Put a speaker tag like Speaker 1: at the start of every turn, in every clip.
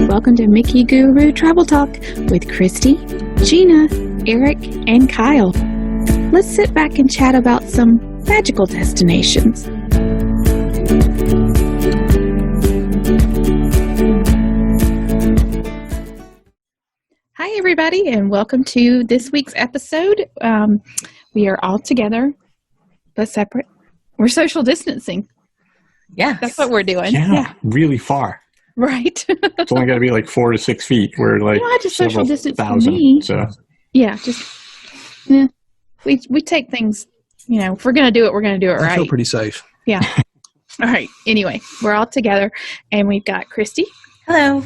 Speaker 1: welcome to Mickey Guru Travel Talk with Christy, Gina, Eric, and Kyle. Let's sit back and chat about some magical destinations. Hi, everybody, and welcome to this week's episode. We are all together, but separate. We're social distancing.
Speaker 2: Yeah,
Speaker 1: That's what we're doing.
Speaker 3: Yeah, really far.
Speaker 1: Right.
Speaker 3: It's only got to be like 4 to 6 feet. We're like
Speaker 1: I just social distance for
Speaker 3: thousand.
Speaker 1: me.
Speaker 3: So
Speaker 1: yeah, we take things. If we're gonna do it, we're gonna do it right.
Speaker 4: I feel pretty safe.
Speaker 1: Yeah. All right. Anyway, we're all together, and we've got Christy.
Speaker 2: Hello.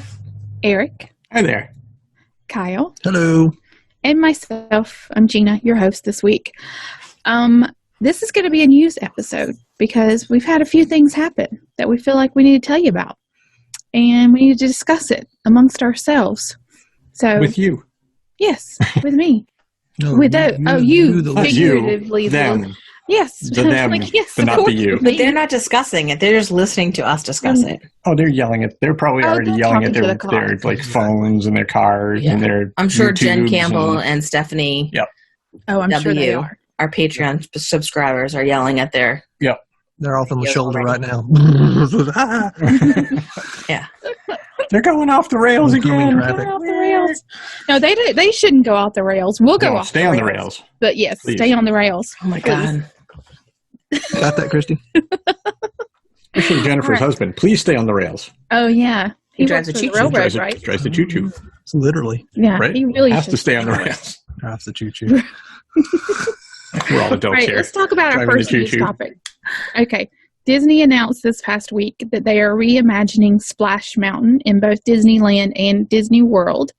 Speaker 1: Eric.
Speaker 3: hi there.
Speaker 1: Kyle.
Speaker 4: Hello.
Speaker 1: And myself. I'm Gina, your host this week. This is going to be a news episode because we've had a few things happen that we feel like we need to tell you about. And we need to discuss it amongst ourselves. So
Speaker 3: With you.
Speaker 1: Yes, with me.
Speaker 4: No,
Speaker 1: with you
Speaker 4: the
Speaker 1: figuratively.
Speaker 3: Them.
Speaker 1: Yes.
Speaker 3: The them,
Speaker 1: like, yes,
Speaker 3: but not the you.
Speaker 2: But they're not discussing it. They're just listening to us discuss it.
Speaker 3: Oh, they're yelling at. They're probably already
Speaker 1: they're
Speaker 3: yelling at
Speaker 1: talking
Speaker 3: their
Speaker 1: to the car.
Speaker 3: like phones and their cars and their.
Speaker 2: I'm sure Jen
Speaker 3: YouTubes
Speaker 2: Campbell and Stephanie
Speaker 3: Yep.
Speaker 1: Oh, I'm sure they
Speaker 2: W,
Speaker 1: are.
Speaker 2: our Patreon subscribers, are yelling at their.
Speaker 3: Yep.
Speaker 4: They're off on the
Speaker 2: Yeah,
Speaker 4: shoulder
Speaker 2: already.
Speaker 4: right now.
Speaker 2: Yeah.
Speaker 3: They're going off the rails
Speaker 4: Oncoming
Speaker 3: again.
Speaker 4: traffic.
Speaker 1: Going off the rails. No, they shouldn't go off the rails. We'll go
Speaker 3: No,
Speaker 1: off
Speaker 3: stay on the rails.
Speaker 1: But yes,
Speaker 3: Please.
Speaker 1: stay on the rails.
Speaker 2: Oh my
Speaker 1: Please.
Speaker 2: God.
Speaker 4: Got that, Christy?
Speaker 3: Especially Jennifer's
Speaker 1: All right.
Speaker 3: husband. Please stay on the rails.
Speaker 1: Oh, yeah.
Speaker 2: He drives
Speaker 1: works
Speaker 2: a
Speaker 1: for the
Speaker 2: choo-choo.
Speaker 1: railroad,
Speaker 3: Drives
Speaker 1: right?
Speaker 3: the choo-choo.
Speaker 4: It's literally.
Speaker 1: Yeah,
Speaker 3: Right?
Speaker 1: he really
Speaker 3: Has
Speaker 1: should
Speaker 3: to stay on the rails.
Speaker 4: Drives the choo-choo.
Speaker 3: We're all
Speaker 1: All
Speaker 3: adults
Speaker 1: right,
Speaker 3: here.
Speaker 1: let's talk about our
Speaker 3: Driving the
Speaker 1: first news
Speaker 3: choo-choo.
Speaker 1: topic. Okay. Disney announced this past week that they are reimagining Splash Mountain in both Disneyland and Disney World.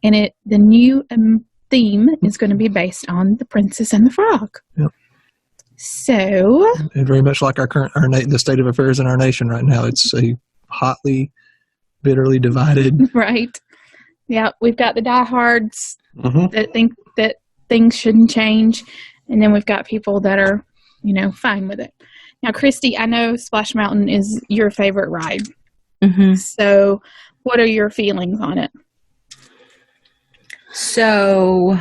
Speaker 1: And the new theme is going to be based on The Princess and the Frog.
Speaker 4: Yep.
Speaker 1: So,
Speaker 4: And very much like the state of affairs in our nation right now. It's a hotly, bitterly divided.
Speaker 1: right. Yeah, we've got the diehards
Speaker 3: Mhm.
Speaker 1: that think that things shouldn't change. And then we've got people that are, fine with it. Now, Christy, I know Splash Mountain is your favorite ride.
Speaker 2: Mm-hmm.
Speaker 1: So, what are your feelings on it?
Speaker 2: So,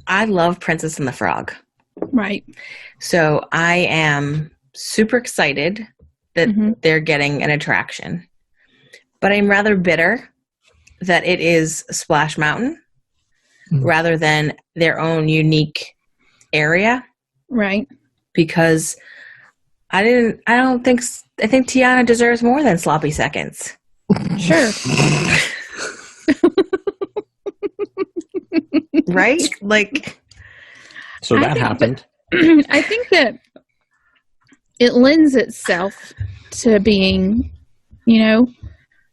Speaker 2: I love Princess and the Frog.
Speaker 1: Right.
Speaker 2: So, I am super excited that
Speaker 1: Mhm.
Speaker 2: they're getting an attraction. But I'm rather bitter that it is Splash Mountain rather than their own unique area,
Speaker 1: Right.
Speaker 2: because I think Tiana deserves more than sloppy seconds.
Speaker 1: Sure.
Speaker 2: Right? Like,
Speaker 3: So
Speaker 1: I
Speaker 3: that
Speaker 1: think
Speaker 3: happened.
Speaker 1: I think that it lends itself to being,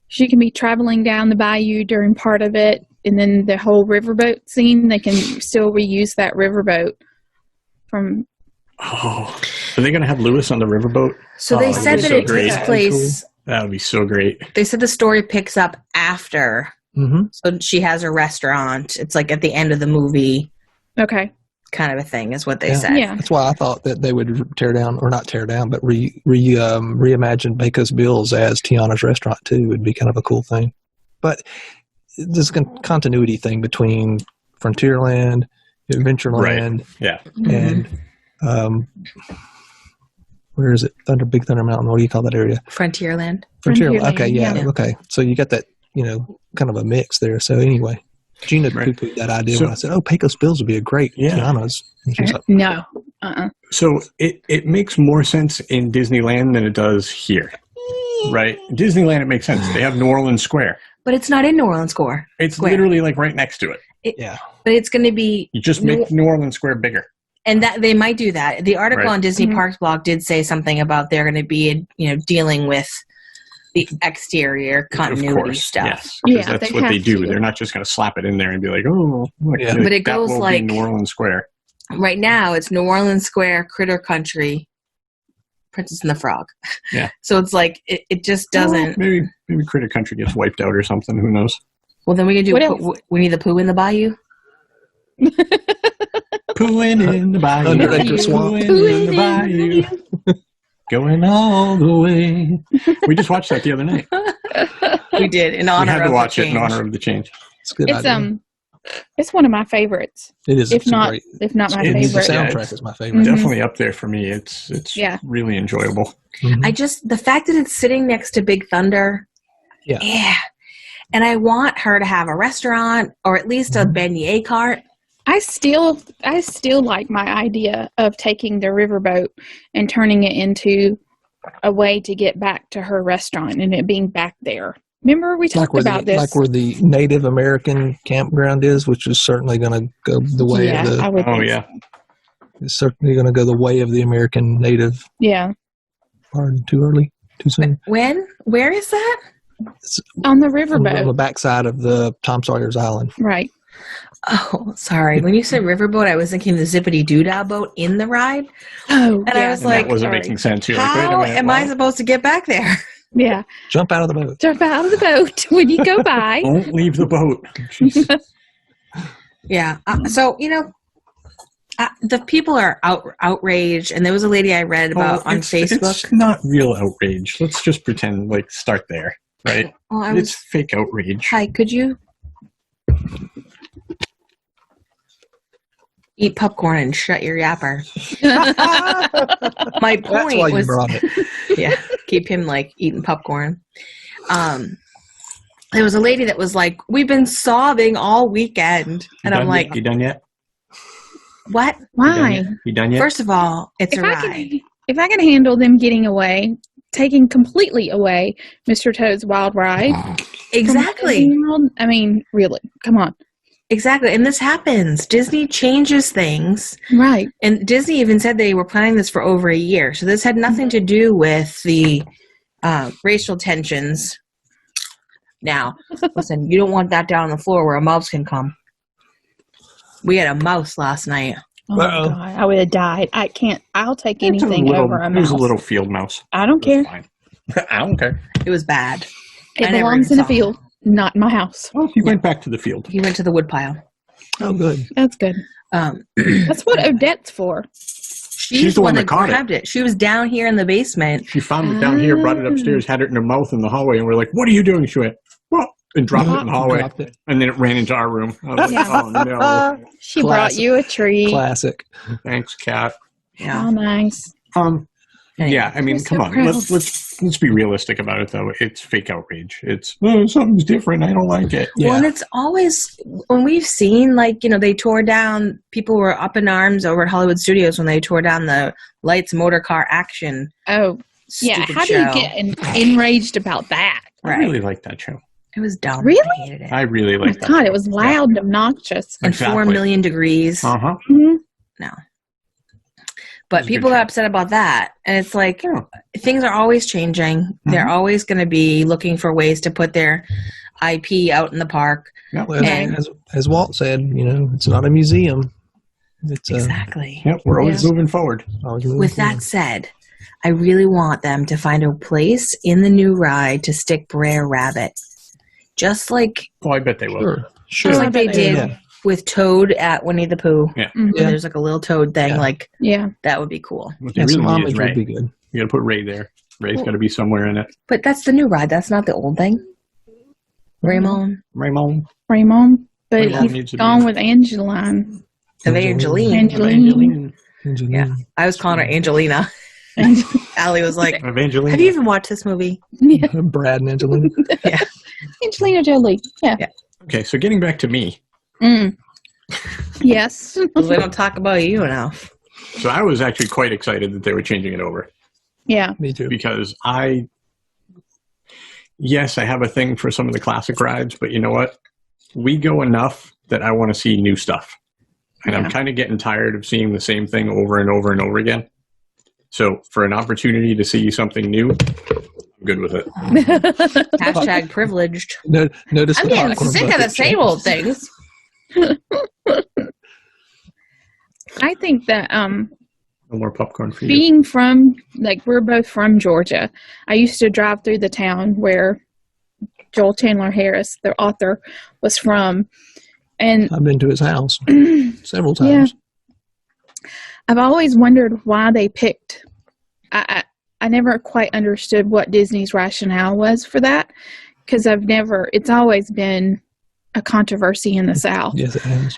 Speaker 1: she can be traveling down the bayou during part of it, and then the whole riverboat scene, they can still reuse that riverboat from.
Speaker 3: Oh, are they going to have Lewis on the riverboat?
Speaker 2: so they
Speaker 3: Oh,
Speaker 2: said
Speaker 3: that'd
Speaker 2: that
Speaker 3: be so
Speaker 2: it
Speaker 3: great.
Speaker 2: takes place,
Speaker 3: That would be so great.
Speaker 2: they said the story picks up after.
Speaker 4: Mm-hmm.
Speaker 2: So she has a restaurant. It's like at the end of the movie
Speaker 1: Okay.
Speaker 2: kind of a thing is what they
Speaker 4: Yeah.
Speaker 2: said.
Speaker 1: Yeah.
Speaker 4: That's why I thought that they would not tear down, but reimagine Pecos Bills as Tiana's restaurant too would be kind of a cool thing. But there's a continuity thing between Frontierland, Adventureland,
Speaker 3: Yeah.
Speaker 4: and where is it? Big Thunder Mountain. What do you call that area?
Speaker 2: Frontierland.
Speaker 1: Frontierland,
Speaker 4: Okay, yeah,
Speaker 1: yeah.
Speaker 4: okay. So you got that, kind of a mix there. So anyway, Gina
Speaker 3: Right.
Speaker 4: poo-pooed that idea
Speaker 3: So-
Speaker 4: when I said, "Oh, Pecos Bills would be a great
Speaker 3: Yeah.
Speaker 4: Tiana's." And she's like,
Speaker 1: No.
Speaker 3: So it makes more sense in Disneyland than it does here, right? Disneyland, it makes sense. They have New Orleans Square.
Speaker 2: But it's not in New Orleans Square.
Speaker 3: It's
Speaker 2: Square.
Speaker 3: literally like right next to it.
Speaker 4: "Yeah,
Speaker 2: But it's going to be,
Speaker 3: You just make New Orleans Square bigger.
Speaker 2: and that they might do that. The article
Speaker 3: Right.
Speaker 2: on Disney
Speaker 1: Mhm.
Speaker 2: Parks blog did say something about they're going to be, dealing with the exterior continuity
Speaker 3: of course,
Speaker 2: stuff.
Speaker 3: yes. Because
Speaker 1: Yeah,
Speaker 3: that's
Speaker 1: they
Speaker 3: what they
Speaker 1: have
Speaker 3: do.
Speaker 1: to.
Speaker 3: They're not just going to slap it in there and be like, oh, look,
Speaker 4: Yeah.
Speaker 2: But it
Speaker 3: that
Speaker 2: goes
Speaker 3: will be
Speaker 2: like-
Speaker 3: New Orleans Square.
Speaker 2: Right now, it's New Orleans Square, Critter Country, Princess and the Frog.
Speaker 3: Yeah.
Speaker 2: So it's like it just doesn't.
Speaker 3: Maybe Critter Country gets wiped out or something. Who knows?
Speaker 2: Well, then we can do.
Speaker 1: What else?
Speaker 2: Winnie the Pooh in the Bayou.
Speaker 3: Pooing in the bayou.
Speaker 4: Underacre Swamp.
Speaker 3: Pooing in the bayou. Going all the way. We just watched that the other night.
Speaker 2: We did in
Speaker 3: We
Speaker 2: honor
Speaker 3: had
Speaker 2: of
Speaker 3: to watch
Speaker 2: the
Speaker 3: it in
Speaker 2: change.
Speaker 3: honor of the change.
Speaker 4: It's a good
Speaker 1: It's
Speaker 4: idea.
Speaker 1: it's one of my favorites.
Speaker 4: It is.
Speaker 1: If
Speaker 4: It's
Speaker 1: not,
Speaker 4: a great.
Speaker 1: if not my
Speaker 3: It's-
Speaker 4: The
Speaker 1: favorite.
Speaker 3: Yeah,
Speaker 4: soundtrack
Speaker 3: it's-
Speaker 4: is my favorite.
Speaker 3: Definitely up there for me. It's
Speaker 1: Yeah.
Speaker 3: really enjoyable.
Speaker 4: Mhm.
Speaker 2: The fact that it's sitting next to Big Thunder.
Speaker 4: Yeah.
Speaker 2: And I want her to have a restaurant or at least a
Speaker 4: Mhm.
Speaker 2: beignet cart.
Speaker 1: I still like my idea of taking the riverboat and turning it into a way to get back to her restaurant and it being back there. Remember we talked about this?
Speaker 4: Like where the Native American campground is, which is certainly going to go the way
Speaker 1: yeah,
Speaker 4: of
Speaker 1: I
Speaker 4: the.
Speaker 1: would
Speaker 3: Oh
Speaker 1: think
Speaker 3: yeah.
Speaker 4: It's certainly going to go the way of the American Native.
Speaker 1: Yeah.
Speaker 4: Pardon, too early, too soon.
Speaker 2: When? Where is that?
Speaker 4: It's
Speaker 1: On the
Speaker 4: on the
Speaker 1: riverboat.
Speaker 4: backside of the Tom Sawyer's Island.
Speaker 1: Right.
Speaker 2: Oh, sorry. When you said riverboat, I was thinking the zippity doodah boat in the ride.
Speaker 1: Oh,
Speaker 2: And I
Speaker 1: yeah.
Speaker 2: was
Speaker 3: And
Speaker 2: like,
Speaker 3: that wasn't
Speaker 1: sorry.
Speaker 3: making sense. You're like, wait a
Speaker 2: how
Speaker 3: minute.
Speaker 2: am I
Speaker 3: what?
Speaker 2: supposed to get back there?
Speaker 1: Yeah.
Speaker 4: Jump out of the boat.
Speaker 1: Jump out of the boat when you go by.
Speaker 3: Don't leave the boat. Jeez.
Speaker 2: Yeah. So, the people are outraged. And there was a lady I read about on Facebook.
Speaker 3: It's not real outrage. Let's just pretend, start there, right?
Speaker 2: Well, I
Speaker 3: It's
Speaker 2: was,
Speaker 3: fake outrage.
Speaker 2: hi, could you eat popcorn and shut your yapper? My
Speaker 4: That's
Speaker 2: point
Speaker 4: why you
Speaker 2: was,
Speaker 4: brought it.
Speaker 2: yeah, keep him eating popcorn. There was a lady that was like, we've been sobbing all weekend. And I'm like,
Speaker 3: you done yet?
Speaker 2: what?
Speaker 1: Why?
Speaker 3: You done yet?
Speaker 2: First of all, it's
Speaker 1: If
Speaker 2: a
Speaker 1: I
Speaker 2: ride.
Speaker 1: if I can handle them getting away, taking completely away Mr. Toad's Wild Ride. from
Speaker 2: Exactly.
Speaker 1: Disney World, I mean, really, come on.
Speaker 2: Exactly. And this happens. Disney changes things.
Speaker 1: Right.
Speaker 2: And Disney even said they were planning this for over a year. So this had nothing to do with the racial tensions. Now, listen, you don't want that down on the floor where a mouse can come. We had a mouse last night.
Speaker 1: Oh, my
Speaker 4: Uh-oh.
Speaker 1: God. I would have died. I can't. I'll take
Speaker 3: It's a
Speaker 1: anything
Speaker 3: little-
Speaker 1: over a
Speaker 3: It was
Speaker 1: mouse.
Speaker 3: a little field mouse.
Speaker 1: I don't
Speaker 3: It was
Speaker 1: care.
Speaker 3: fine. I don't care.
Speaker 2: It was bad.
Speaker 1: It
Speaker 2: I never
Speaker 1: belongs
Speaker 2: even
Speaker 1: in a
Speaker 2: saw him.
Speaker 1: field, not in my house.
Speaker 3: Well, he went back to the field.
Speaker 2: He went to the woodpile.
Speaker 4: Oh, good.
Speaker 1: That's good. That's what Odette's for.
Speaker 2: She's
Speaker 3: the one that caught it.
Speaker 2: grabbed it. She was down here in the basement.
Speaker 3: She found it down here, brought it upstairs, had it in her mouth in the hallway, and we're like, "What are you doing?" She went, "Well," and dropped it in the hallway,
Speaker 4: Dropped it.
Speaker 3: and then it ran into our room. I was like,
Speaker 1: Yeah.
Speaker 3: "Oh no,
Speaker 1: She brought
Speaker 4: Classic.
Speaker 1: you a treat.
Speaker 4: Classic.
Speaker 3: thanks, cat."
Speaker 2: Yeah.
Speaker 1: Oh, nice.
Speaker 2: Anyway.
Speaker 3: Yeah, I mean,
Speaker 1: You're
Speaker 3: come
Speaker 1: so
Speaker 3: on.
Speaker 1: proud.
Speaker 3: Let's be realistic about it, though. It's fake outrage. It's something's different. I don't like it.
Speaker 4: Yeah.
Speaker 2: Well, and it's always when we've seen they tore down. People were up in arms over at Hollywood Studios when they tore down the Lights Motor Car Action.
Speaker 1: Oh, yeah.
Speaker 2: stupid
Speaker 1: How do
Speaker 2: show.
Speaker 1: you get enraged about that?
Speaker 3: I
Speaker 2: Right?
Speaker 3: really like that show.
Speaker 2: It was dumb.
Speaker 1: Really?
Speaker 2: I hated it.
Speaker 3: I really
Speaker 1: Oh, my
Speaker 3: like that.
Speaker 1: God, it was loud and obnoxious.
Speaker 2: And 4
Speaker 3: Exactly.
Speaker 2: million degrees.
Speaker 3: Uh-huh.
Speaker 1: Mhm.
Speaker 2: But
Speaker 3: was a good
Speaker 2: people
Speaker 3: show.
Speaker 2: are upset about that, and it's like
Speaker 3: Yeah.
Speaker 2: things are always changing. They're always going to be looking for ways to put their IP out in the park.
Speaker 3: Yep.
Speaker 4: Well,
Speaker 2: And-
Speaker 4: as Walt said, it's not a museum. It's
Speaker 2: Exactly.
Speaker 3: Yep. We're always
Speaker 1: Yeah.
Speaker 3: moving forward.
Speaker 4: always
Speaker 2: With that said, I really want them to find a place in the new ride to stick Brer Rabbit, just like
Speaker 3: Oh, I bet they will.
Speaker 4: sure, sure.
Speaker 2: just
Speaker 1: I
Speaker 2: like they
Speaker 1: bet they
Speaker 2: did
Speaker 4: will.
Speaker 2: with Toad at Winnie the Pooh.
Speaker 1: Mhm.
Speaker 2: Where there's like a little Toad thing,
Speaker 4: Yeah.
Speaker 2: like that would be cool.
Speaker 3: What they
Speaker 4: Yeah, some
Speaker 3: really need
Speaker 4: homage
Speaker 3: is
Speaker 4: would
Speaker 3: Ray.
Speaker 4: be good.
Speaker 3: You got to put Ray there. Ray's got to be somewhere in it.
Speaker 2: But that's the new ride. That's not the old thing. Raymond,
Speaker 3: Raymond.
Speaker 1: Raymond, but
Speaker 3: Raymond
Speaker 1: he's
Speaker 3: needs to be
Speaker 1: gone
Speaker 3: in.
Speaker 1: with Angeline.
Speaker 2: Evangeline.
Speaker 1: Angeline.
Speaker 4: Angeline.
Speaker 2: Yeah. I was calling her Angelina. Allie was like,
Speaker 3: Evangeline.
Speaker 2: "Have you even watched this movie?"
Speaker 1: Yeah.
Speaker 4: Brad and Angelina.
Speaker 1: Angelina Jolie. Yeah.
Speaker 3: Okay, so getting back to me.
Speaker 1: Mm. Yes.
Speaker 2: We don't talk about you enough.
Speaker 3: So I was actually quite excited that they were changing it over
Speaker 1: Yeah.
Speaker 4: Me too.
Speaker 3: because yes, I have a thing for some of the classic rides, but you know what? We go enough that I want to see new stuff. And I'm
Speaker 1: Yeah.
Speaker 3: kind of getting tired of seeing the same thing over and over and over again. So for an opportunity to see something new, I'm good with it.
Speaker 2: Hashtag privileged.
Speaker 4: Notice
Speaker 2: I'm
Speaker 4: the
Speaker 2: getting
Speaker 4: popcorn
Speaker 2: sick of
Speaker 4: bucket
Speaker 2: the same
Speaker 4: change.
Speaker 2: old things.
Speaker 1: I think that
Speaker 3: No more popcorn for you.
Speaker 1: being from, we're both from Georgia, I used to drive through the town where Joel Chandler Harris, the author, was from. And
Speaker 4: I've been to his house several
Speaker 1: Yeah.
Speaker 4: times.
Speaker 1: I've always wondered why they picked. I I never quite understood what Disney's rationale was for that, because it's always been a controversy in the South.
Speaker 4: Yes, it has.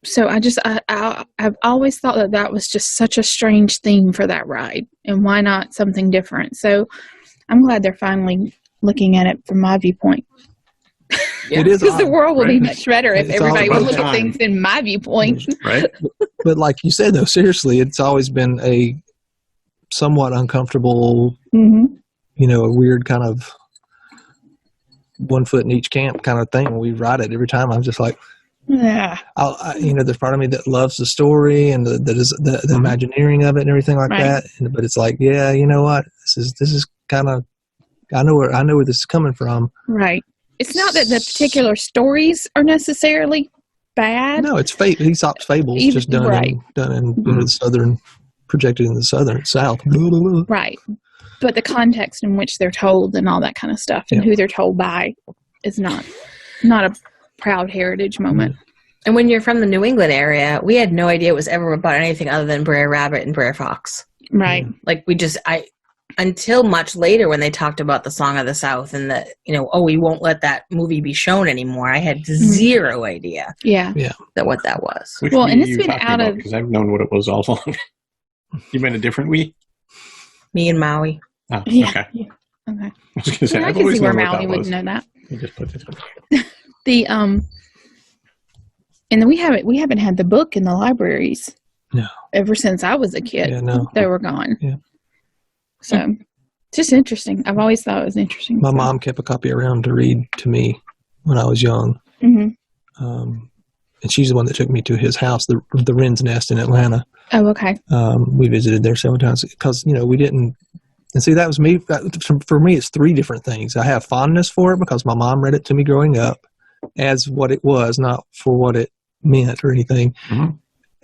Speaker 1: So I've always thought that was just such a strange theme for that ride, and why not something different? So I'm glad they're finally looking at it from my viewpoint.
Speaker 4: It is
Speaker 1: Because the
Speaker 4: odd,
Speaker 1: world would be
Speaker 3: right?
Speaker 1: much better if
Speaker 4: It's
Speaker 1: everybody
Speaker 3: all
Speaker 1: would
Speaker 3: about
Speaker 1: look at
Speaker 3: time.
Speaker 1: things in my viewpoint.
Speaker 3: Right?
Speaker 4: But like you said, though, seriously, it's always been a somewhat uncomfortable,
Speaker 1: Hmm.
Speaker 4: a weird kind of one foot in each camp kind of thing. When we ride it every time, I'm just like,
Speaker 1: Yeah.
Speaker 4: there's part of me that loves the story and the Imagineering of it and everything like
Speaker 1: Right.
Speaker 4: that. But it's like, yeah, you know what? This is kind of, I know where this is coming from.
Speaker 1: Right. It's not that the particular stories are necessarily bad.
Speaker 4: No, it's Aesop's fables,
Speaker 1: Even-
Speaker 4: just done
Speaker 1: right.
Speaker 4: in the southern, projected in the south.
Speaker 1: Right. But the context in which they're told and all that kind of stuff, and
Speaker 4: Yeah.
Speaker 1: who they're told by, is not a proud heritage moment.
Speaker 2: And when you're from the New England area, we had no idea it was ever about anything other than Brer Rabbit and Brer Fox.
Speaker 1: Right.
Speaker 2: Like until much later when they talked about the Song of the South and we won't let that movie be shown anymore. I had zero idea
Speaker 1: Yeah.
Speaker 2: what that was.
Speaker 3: Which
Speaker 1: Well,
Speaker 3: Wii
Speaker 1: and
Speaker 3: are
Speaker 1: it's
Speaker 3: you
Speaker 1: been
Speaker 3: talking
Speaker 1: out
Speaker 3: about?
Speaker 1: of-
Speaker 3: Because I've known what it was all along. You meant a different Wii?
Speaker 2: Me and Maui.
Speaker 3: Oh,
Speaker 1: Yeah.
Speaker 3: okay.
Speaker 1: Yeah. Okay.
Speaker 3: I was going to say,
Speaker 1: Yeah, I
Speaker 3: I've
Speaker 1: can
Speaker 3: always
Speaker 1: see where
Speaker 3: known what
Speaker 1: Maui
Speaker 3: that
Speaker 1: would
Speaker 3: was.
Speaker 1: know that.
Speaker 3: You just put this on.
Speaker 1: The and then we haven't had the book in the libraries.
Speaker 4: No.
Speaker 1: Ever since I was a kid.
Speaker 4: Yeah, no.
Speaker 1: They were gone.
Speaker 4: Yeah.
Speaker 1: So just interesting. I've always thought it was interesting.
Speaker 4: My mom kept a copy around to read to me when I was young.
Speaker 1: Hmm.
Speaker 4: And she's the one that took me to his house, the Wren's Nest in Atlanta.
Speaker 1: Oh, okay.
Speaker 4: We visited there several times because, we didn't. And see, that was me. For me, it's three different things. I have fondness for it because my mom read it to me growing up as what it was, not for what it meant or anything.
Speaker 3: Mhm.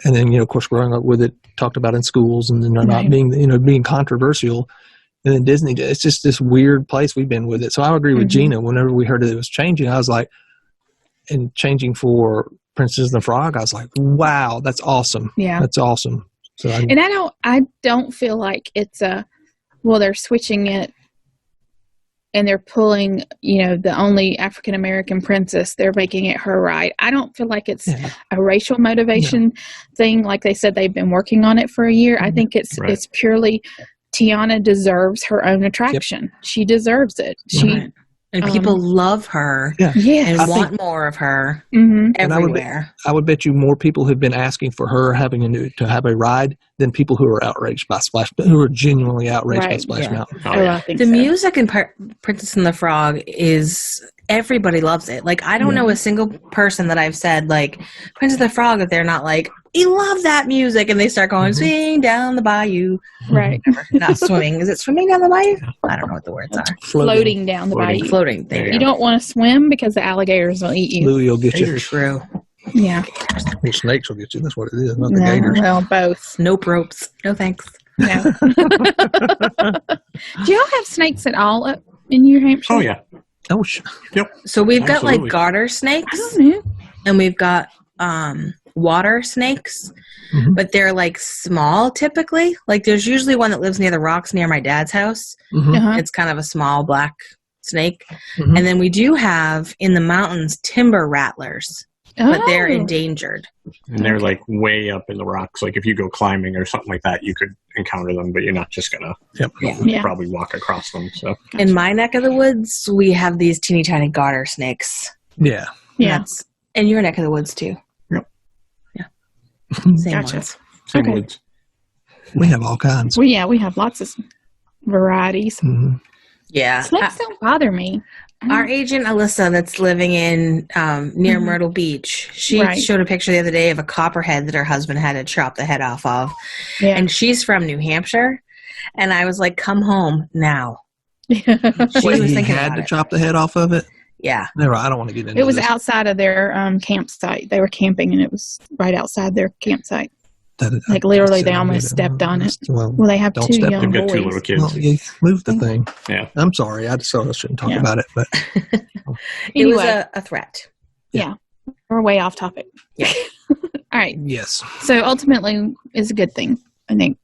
Speaker 4: And then, of course, growing up with it, talked about in schools and then not
Speaker 1: Right.
Speaker 4: being controversial. And then Disney, it's just this weird place we've been with it. So I agree with
Speaker 1: Mhm.
Speaker 4: Gina. Whenever we heard that it was changing, I was like, and changing for Princess and the Frog, I was like, wow, that's awesome.
Speaker 1: Yeah.
Speaker 4: That's awesome. So
Speaker 1: And I don't feel like it's they're switching it and they're pulling, the only African American princess, they're making it her ride. I don't feel like it's
Speaker 4: yeah.
Speaker 1: a racial motivation thing. Like they said, they've been working on it for a year. I think it's
Speaker 3: Right.
Speaker 1: it's purely Tiana deserves her own attraction. She deserves it. She
Speaker 2: Right. And people love her
Speaker 4: Yeah.
Speaker 1: yes.
Speaker 2: and want more of her
Speaker 1: Hmm.
Speaker 4: And
Speaker 2: everywhere.
Speaker 4: I would bet you more people have been asking for her to have a ride than people who are outraged by who are genuinely outraged by
Speaker 1: Right.
Speaker 4: Splash
Speaker 2: Yeah.
Speaker 4: Mountain.
Speaker 3: Oh,
Speaker 1: Oh,
Speaker 3: yeah.
Speaker 1: I think
Speaker 2: The
Speaker 1: so.
Speaker 2: music in Princess and the Frog is everybody loves it. Like I don't know a single person that I've said like Princess and the Frog that they're not like, "We love that music," and they start going
Speaker 4: Mhm.
Speaker 2: swing down the bayou.
Speaker 1: Right.
Speaker 2: Not swimming. Is it swimming down the bayou? I don't know what the words are.
Speaker 1: Floating down the
Speaker 3: Floating.
Speaker 1: bayou.
Speaker 2: Floating. There
Speaker 3: There
Speaker 2: you
Speaker 1: You
Speaker 2: go.
Speaker 1: don't want to swim because the alligators will eat you.
Speaker 4: Louie will get you.
Speaker 2: True.
Speaker 1: Yeah.
Speaker 4: Or snakes will get you. That's what it is, not the
Speaker 1: No,
Speaker 4: gators.
Speaker 1: well, both.
Speaker 2: Nope ropes. No thanks.
Speaker 1: No. Do y'all have snakes at all up in New Hampshire?
Speaker 3: Oh, yeah.
Speaker 4: Oh,
Speaker 2: So we've got
Speaker 3: Absolutely.
Speaker 2: like garter
Speaker 1: I
Speaker 2: snakes
Speaker 1: don't know.
Speaker 2: and we've got water snakes,
Speaker 4: Mhm.
Speaker 2: but they're like small typically. Like there's usually one that lives near the rocks near my dad's house.
Speaker 4: Mhm.
Speaker 1: Uh-huh.
Speaker 2: It's kind of a small black snake.
Speaker 4: Mhm.
Speaker 2: And then we do have in the mountains timber rattlers, but they're
Speaker 1: Oh.
Speaker 2: endangered.
Speaker 3: And they're like way up in the rocks. Like if you go climbing or something like that, you could encounter them, but you're not just going to
Speaker 4: Yep.
Speaker 1: Yeah.
Speaker 3: probably walk across them. So
Speaker 2: In my neck of the woods, we have these teeny tiny garter snakes.
Speaker 4: Yeah.
Speaker 1: Yeah.
Speaker 2: And your neck of the woods too.
Speaker 3: Yep.
Speaker 2: Yeah. Same
Speaker 1: Gotcha.
Speaker 2: ones.
Speaker 3: same
Speaker 1: Okay.
Speaker 3: woods.
Speaker 4: We have all kinds.
Speaker 1: Well, yeah, we have lots of varieties.
Speaker 4: Mhm.
Speaker 2: Yeah.
Speaker 1: Snakes don't bother me.
Speaker 2: Our agent Alyssa, that's living in near
Speaker 1: Mhm.
Speaker 2: Myrtle Beach, she
Speaker 1: Right.
Speaker 2: showed a picture the other day of a copperhead that her husband had to chop the head off of,
Speaker 1: Yeah.
Speaker 2: and she's from New Hampshire. And I was like, "Come home now." She
Speaker 4: Wait,
Speaker 2: was
Speaker 4: he
Speaker 2: thinking
Speaker 4: had
Speaker 2: about
Speaker 4: to
Speaker 2: it.
Speaker 4: chop the head off of it?
Speaker 2: Yeah,
Speaker 4: Never. I don't want to get into
Speaker 1: It was
Speaker 4: this.
Speaker 1: outside of their campsite. They were camping, and it was right outside their campsite. Like, literally, they almost stepped on it.
Speaker 4: Well,
Speaker 1: Well, they have
Speaker 4: Don't
Speaker 1: two
Speaker 4: step
Speaker 1: young
Speaker 3: They've got two
Speaker 1: boys.
Speaker 3: little kids.
Speaker 4: well, you move the thing.
Speaker 3: Yeah.
Speaker 4: I'm sorry. I shouldn't talk
Speaker 1: Yeah.
Speaker 4: about it, but
Speaker 2: it was
Speaker 1: Anyway,
Speaker 2: a threat.
Speaker 1: we're way off topic.
Speaker 2: Yeah.
Speaker 1: All right.
Speaker 4: yes.
Speaker 1: So ultimately, it's a good thing, I think.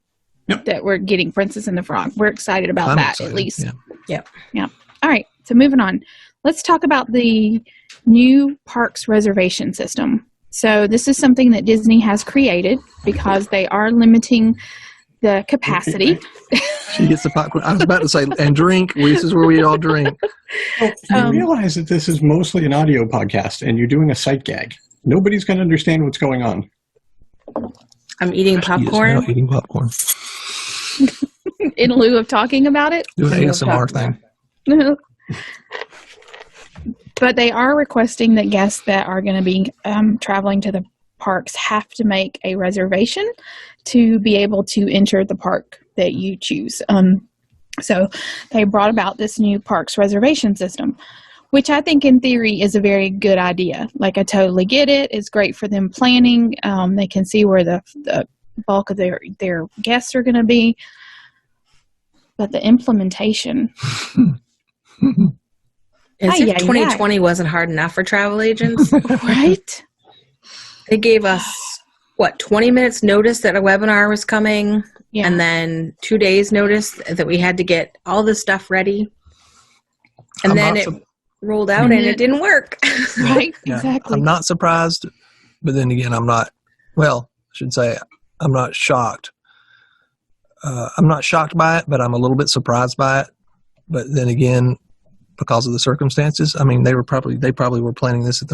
Speaker 3: Yep.
Speaker 1: that we're getting Princess and the Frog. We're excited about
Speaker 4: I'm
Speaker 1: that,
Speaker 4: excited.
Speaker 1: at least.
Speaker 4: Yeah.
Speaker 1: Yeah. All right. So moving on. Let's talk about the new parks reservation system. So this is something that Disney has created because they are limiting the capacity.
Speaker 4: She gets the popcorn. I was about to say, and drink. This is where we all drink.
Speaker 3: Well, you realize that this is mostly an audio podcast, and you're doing a sight gag. Nobody's going to understand what's going on.
Speaker 2: I'm eating
Speaker 4: She is now
Speaker 2: popcorn.
Speaker 4: eating popcorn.
Speaker 1: In lieu of talking about it.
Speaker 4: Doing an
Speaker 2: In lieu of
Speaker 4: ASMR
Speaker 2: popcorn.
Speaker 4: thing.
Speaker 1: But they are requesting that guests that are going to be traveling to the parks have to make a reservation to be able to enter the park that you choose. So they brought about this new parks reservation system, which I think in theory is a very good idea. Like, I totally get it. It's great for them planning. They can see where the bulk of their guests are going to be. But the implementation...
Speaker 2: As if 2020 wasn't hard enough for travel agents.
Speaker 1: Right?
Speaker 2: They gave us, 20 minutes notice that a webinar was coming,
Speaker 1: Yeah.
Speaker 2: and then 2 days notice that we had to get all this stuff ready. And
Speaker 4: I'm
Speaker 2: then
Speaker 4: not
Speaker 2: it
Speaker 4: sup-
Speaker 2: rolled out and it didn't work.
Speaker 1: Right?
Speaker 4: Yeah,
Speaker 1: Exactly.
Speaker 4: I'm not surprised, but then again, I'm not. Well, I should say I'm not shocked. I'm not shocked by it, but I'm a little bit surprised by it. But then again, because of the circumstances, I mean, they probably were planning this at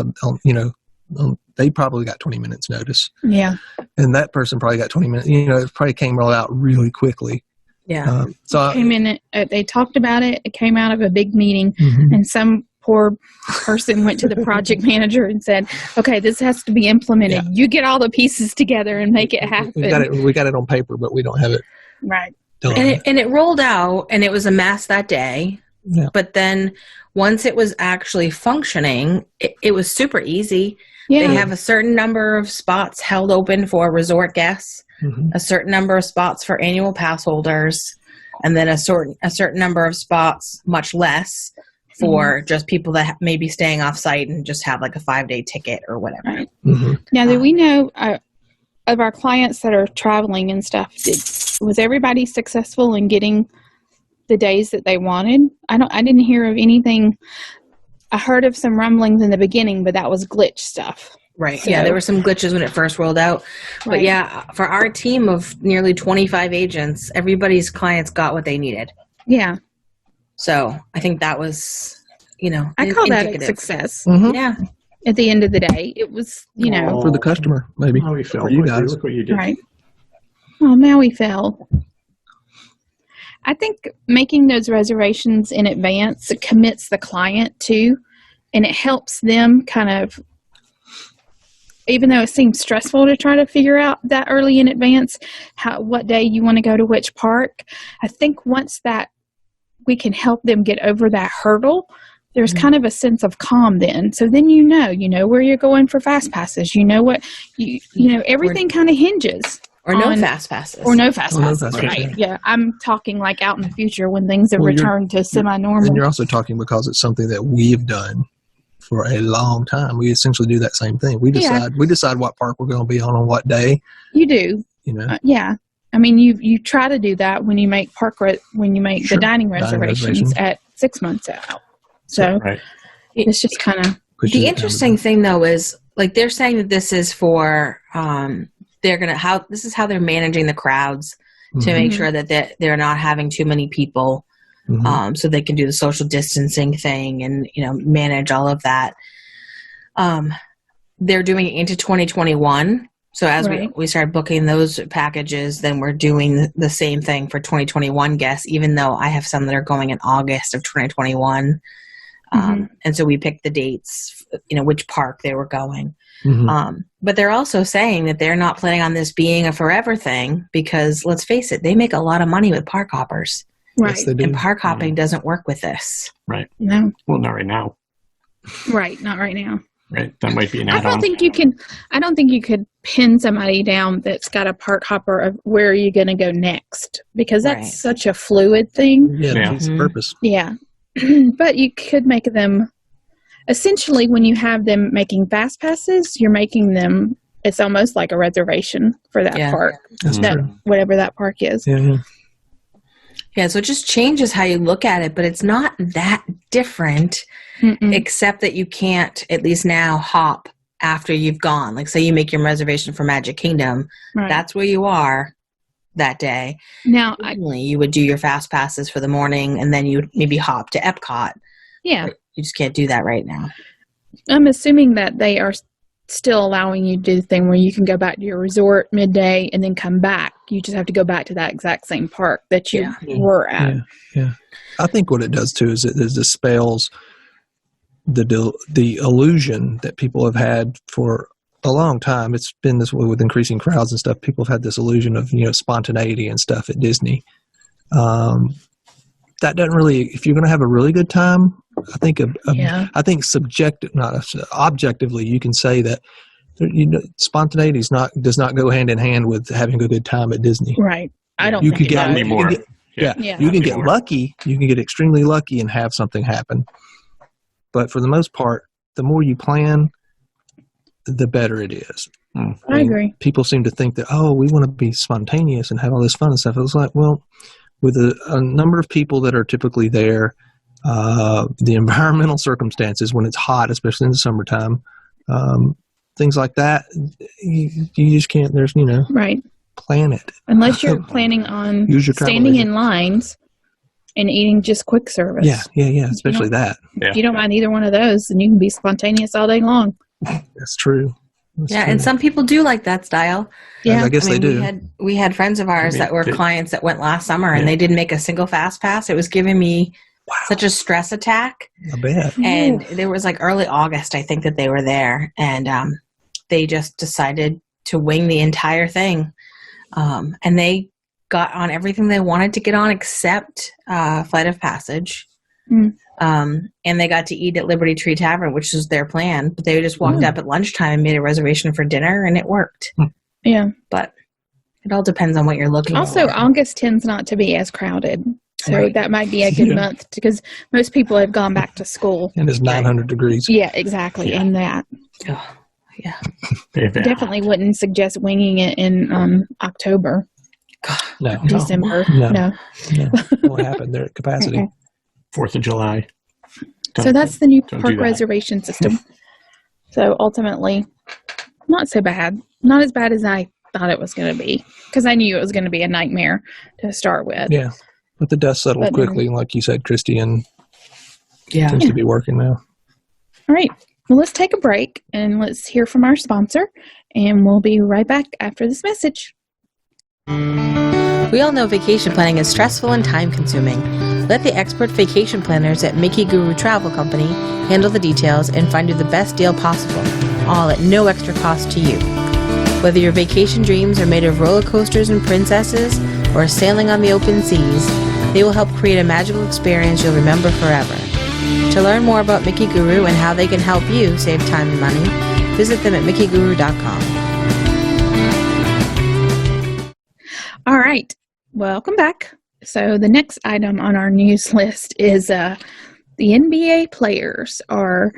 Speaker 4: they probably got 20 minutes notice,
Speaker 1: Yeah.
Speaker 4: and that person probably got 20 minutes. It probably came rolled out really quickly.
Speaker 2: Yeah.
Speaker 1: Came in. They talked about it. It came out of a big meeting,
Speaker 4: Mhm.
Speaker 1: and some poor person went to the project manager and said, "Okay, this has to be implemented.
Speaker 4: Yeah.
Speaker 1: You get all the pieces together and make it happen."
Speaker 4: We got it on paper, but we don't have it
Speaker 1: Right.
Speaker 4: done.
Speaker 2: And it rolled out, and it was a mess that day.
Speaker 4: Yeah.
Speaker 2: But then once it was actually functioning, it was super easy.
Speaker 1: Yeah.
Speaker 2: They have a certain number of spots held open for resort guests,
Speaker 4: Mhm.
Speaker 2: a certain number of spots for annual pass holders, and then a certain number of spots, much less, for just people that may be staying off site and just have like a 5-day ticket or whatever.
Speaker 1: Right.
Speaker 4: Mhm.
Speaker 1: Now, do we know of our clients that are traveling and stuff? Was everybody successful in getting the days that they wanted? I didn't hear of anything. I heard of some rumblings in the beginning, but that was glitch stuff.
Speaker 2: Right.
Speaker 1: So-
Speaker 2: Yeah, there were some glitches when it first rolled out. But
Speaker 1: Right.
Speaker 2: yeah, for our team of nearly 25 agents, everybody's clients got what they needed.
Speaker 1: Yeah.
Speaker 2: So I think that was,
Speaker 1: I call that a
Speaker 2: indicative.
Speaker 1: success.
Speaker 4: Mhm.
Speaker 2: Yeah.
Speaker 1: At the end of the day, it was,
Speaker 4: For the customer, maybe.
Speaker 3: How we felt.
Speaker 4: For you guys.
Speaker 3: Look what you did.
Speaker 1: right. Oh, now we fell. I think making those reservations in advance, it commits the client too, and it helps them kind of, even though it seems stressful to try to figure out that early in advance, what day you want to go to which park. I think once that we can help them get over that hurdle, there's kind of a sense of calm then. So then you know where you're going for fast passes. You know what, everything kind of hinges.
Speaker 2: Or no
Speaker 1: on-
Speaker 2: fast passes.
Speaker 1: Or no fast
Speaker 4: Or no
Speaker 1: passes,
Speaker 4: fast
Speaker 1: right?
Speaker 4: passes.
Speaker 1: Yeah, I'm talking like out in the future when things have
Speaker 4: Well, you're-
Speaker 1: returned to semi-normal.
Speaker 4: And you're also talking because it's something that we've done for a long time. We essentially do that same thing. We decide what park we're going to be on what day.
Speaker 1: You do, yeah. I mean, you try to do that when you make the
Speaker 4: Sure.
Speaker 1: dining
Speaker 4: Dining
Speaker 1: reservations
Speaker 4: reservations.
Speaker 1: at 6 months out. So
Speaker 3: Right.
Speaker 1: it's just kind of
Speaker 4: pushes
Speaker 2: The
Speaker 4: it down
Speaker 2: interesting
Speaker 4: to
Speaker 2: thing though is like they're saying that this is for this is how they're managing the crowds to make
Speaker 1: Mhm.
Speaker 2: sure that they're not having too many people,
Speaker 4: Mhm.
Speaker 2: so they can do the social distancing thing and manage all of that. They're doing it into 2021. So as
Speaker 1: Right.
Speaker 2: we start booking those packages, then we're doing the same thing for 2021 guests, even though I have some that are going in August of 2021. And so we picked the dates, which park they were going.
Speaker 4: Mhm.
Speaker 2: But they're also saying that they're not planning on this being a forever thing because let's face it, they make a lot of money with park hoppers.
Speaker 1: right.
Speaker 4: Yes, they do.
Speaker 2: And park hopping doesn't work with this.
Speaker 3: Right.
Speaker 1: No,
Speaker 3: Well, not right now.
Speaker 1: right. Not right now.
Speaker 3: Right. That might be an
Speaker 1: I
Speaker 3: add-on.
Speaker 1: don't think you could pin somebody down that's got a park hopper of where are you going to go next, because that's
Speaker 2: Right.
Speaker 1: such a fluid thing.
Speaker 4: Yeah,
Speaker 3: Yeah.
Speaker 4: that's the purpose.
Speaker 1: Yeah. But you could make them, essentially when you have them making fast passes, you're making them it's almost like a reservation for that park.
Speaker 4: That's true.
Speaker 1: Whatever that park is.
Speaker 4: Yeah.
Speaker 2: Yeah, so it just changes how you look at it, but it's not that different, except that you can't, at least now, hop after you've gone. Like, say you make your reservation for Magic Kingdom, that's where you are that day.
Speaker 1: Now,
Speaker 2: you would do your fast passes for the morning, and then you'd maybe hop to Epcot.
Speaker 1: Yeah.
Speaker 2: But you just can't do that right now.
Speaker 1: I'm assuming that they are still allowing you to do the thing where you can go back to your resort midday and then come back. You just have to go back to that exact same park that you were at.
Speaker 4: Yeah. I think what it does too is it dispels the illusion that people have had for a long time. It's been this way with increasing crowds and stuff. People have had this illusion of, spontaneity and stuff at Disney. That doesn't really, if you're going to have a really good time, I think objectively, you can say that spontaneity does not go hand in hand with having a good time at Disney.
Speaker 1: Right. I don't think it does.
Speaker 3: Anymore.
Speaker 4: You can get lucky. You can get extremely lucky and have something happen. But for the most part, the more you plan, the better it is.
Speaker 1: I agree.
Speaker 4: People seem to think that, we want to be spontaneous and have all this fun and stuff. It was like, well, with a number of people that are typically there, the environmental circumstances when it's hot, especially in the summertime, things like that, you just can't,
Speaker 1: right.
Speaker 4: Plan it.
Speaker 1: Unless you're planning on standing in lines and eating just quick service.
Speaker 4: Yeah, especially that.
Speaker 1: If you don't mind either one of those, then you can be spontaneous all day long.
Speaker 4: That's true.
Speaker 2: And some people do like that style.
Speaker 1: Yeah,
Speaker 4: I guess they do.
Speaker 2: We had friends of ours that were clients that went last summer, and they didn't make a single fast pass. It was giving me such a stress attack.
Speaker 4: I bet.
Speaker 2: And there was like early August, I think, that they were there, and they just decided to wing the entire thing, and they got on everything they wanted to get on except Flight of Passage. And they got to eat at Liberty Tree Tavern, which was their plan. But they just walked up at lunchtime and made a reservation for dinner, and it worked.
Speaker 1: Yeah.
Speaker 2: But it all depends on what you're looking for.
Speaker 1: Also, August tends not to be as crowded. So that might be a good month because most people have gone back to school.
Speaker 4: And it's 900 degrees.
Speaker 1: Yeah, exactly. And that.
Speaker 2: Oh, yeah.
Speaker 1: Definitely wouldn't suggest winging it in October.
Speaker 4: No.
Speaker 1: December.
Speaker 4: No. What happened there at capacity?
Speaker 3: 4th of July.
Speaker 1: So that's the new park reservation system. So ultimately, not so bad. Not as bad as I thought it was going to be. Because I knew it was going to be a nightmare to start with.
Speaker 4: Yeah. But the dust settled quickly, like you said, Christy, and seems to be working now.
Speaker 1: All right. Well, let's take a break and let's hear from our sponsor. And we'll be right back after this message.
Speaker 5: We all know vacation planning is stressful and time-consuming. Let the expert vacation planners at Mickey Guru Travel Company handle the details and find you the best deal possible, all at no extra cost to you. Whether your vacation dreams are made of roller coasters and princesses or sailing on the open seas, they will help create a magical experience you'll remember forever. To learn more about Mickey Guru and how they can help you save time and money, visit them at MickeyGuru.com.
Speaker 1: All right. Welcome back. So the next item on our news list is the NBA players are,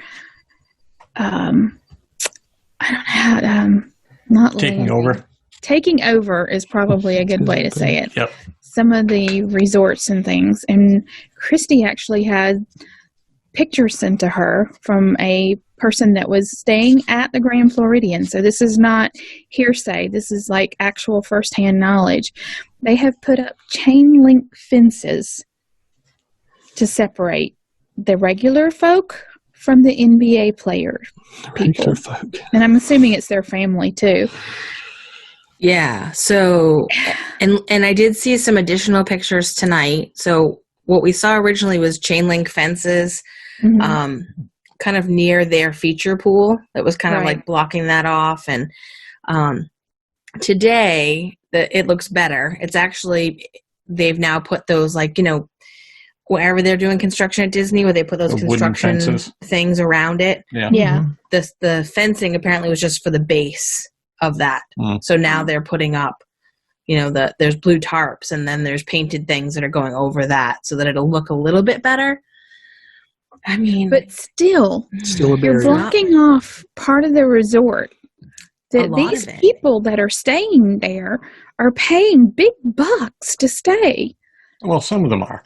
Speaker 1: not
Speaker 3: taking over.
Speaker 1: Taking over is probably a good way to say it.
Speaker 3: Yep.
Speaker 1: Some of the resorts and things. And Christy actually had pictures sent to her from a person that was staying at the Grand Floridian. So this is not hearsay. This is like actual firsthand knowledge. They have put up chain link fences to separate the regular folk from the NBA player people. And I'm assuming it's their family too.
Speaker 2: Yeah. So, and I did see some additional pictures tonight. So what we saw originally was chain link fences, kind of near their feature pool that was kind of like blocking that off. And today it looks better. It's actually, they've now put those wherever they're doing construction at Disney, where they put those construction things around it.
Speaker 1: Yeah.
Speaker 2: The fencing apparently was just for the base of that. So now they're putting up, there's blue tarps and then there's painted things that are going over that so that it'll look a little bit better. I mean,
Speaker 1: but still
Speaker 4: a barrier.
Speaker 1: You're blocking off part of the resort that
Speaker 2: lot
Speaker 1: these
Speaker 2: of it.
Speaker 1: people that are staying there are paying big bucks to stay.
Speaker 3: Well, some of them are.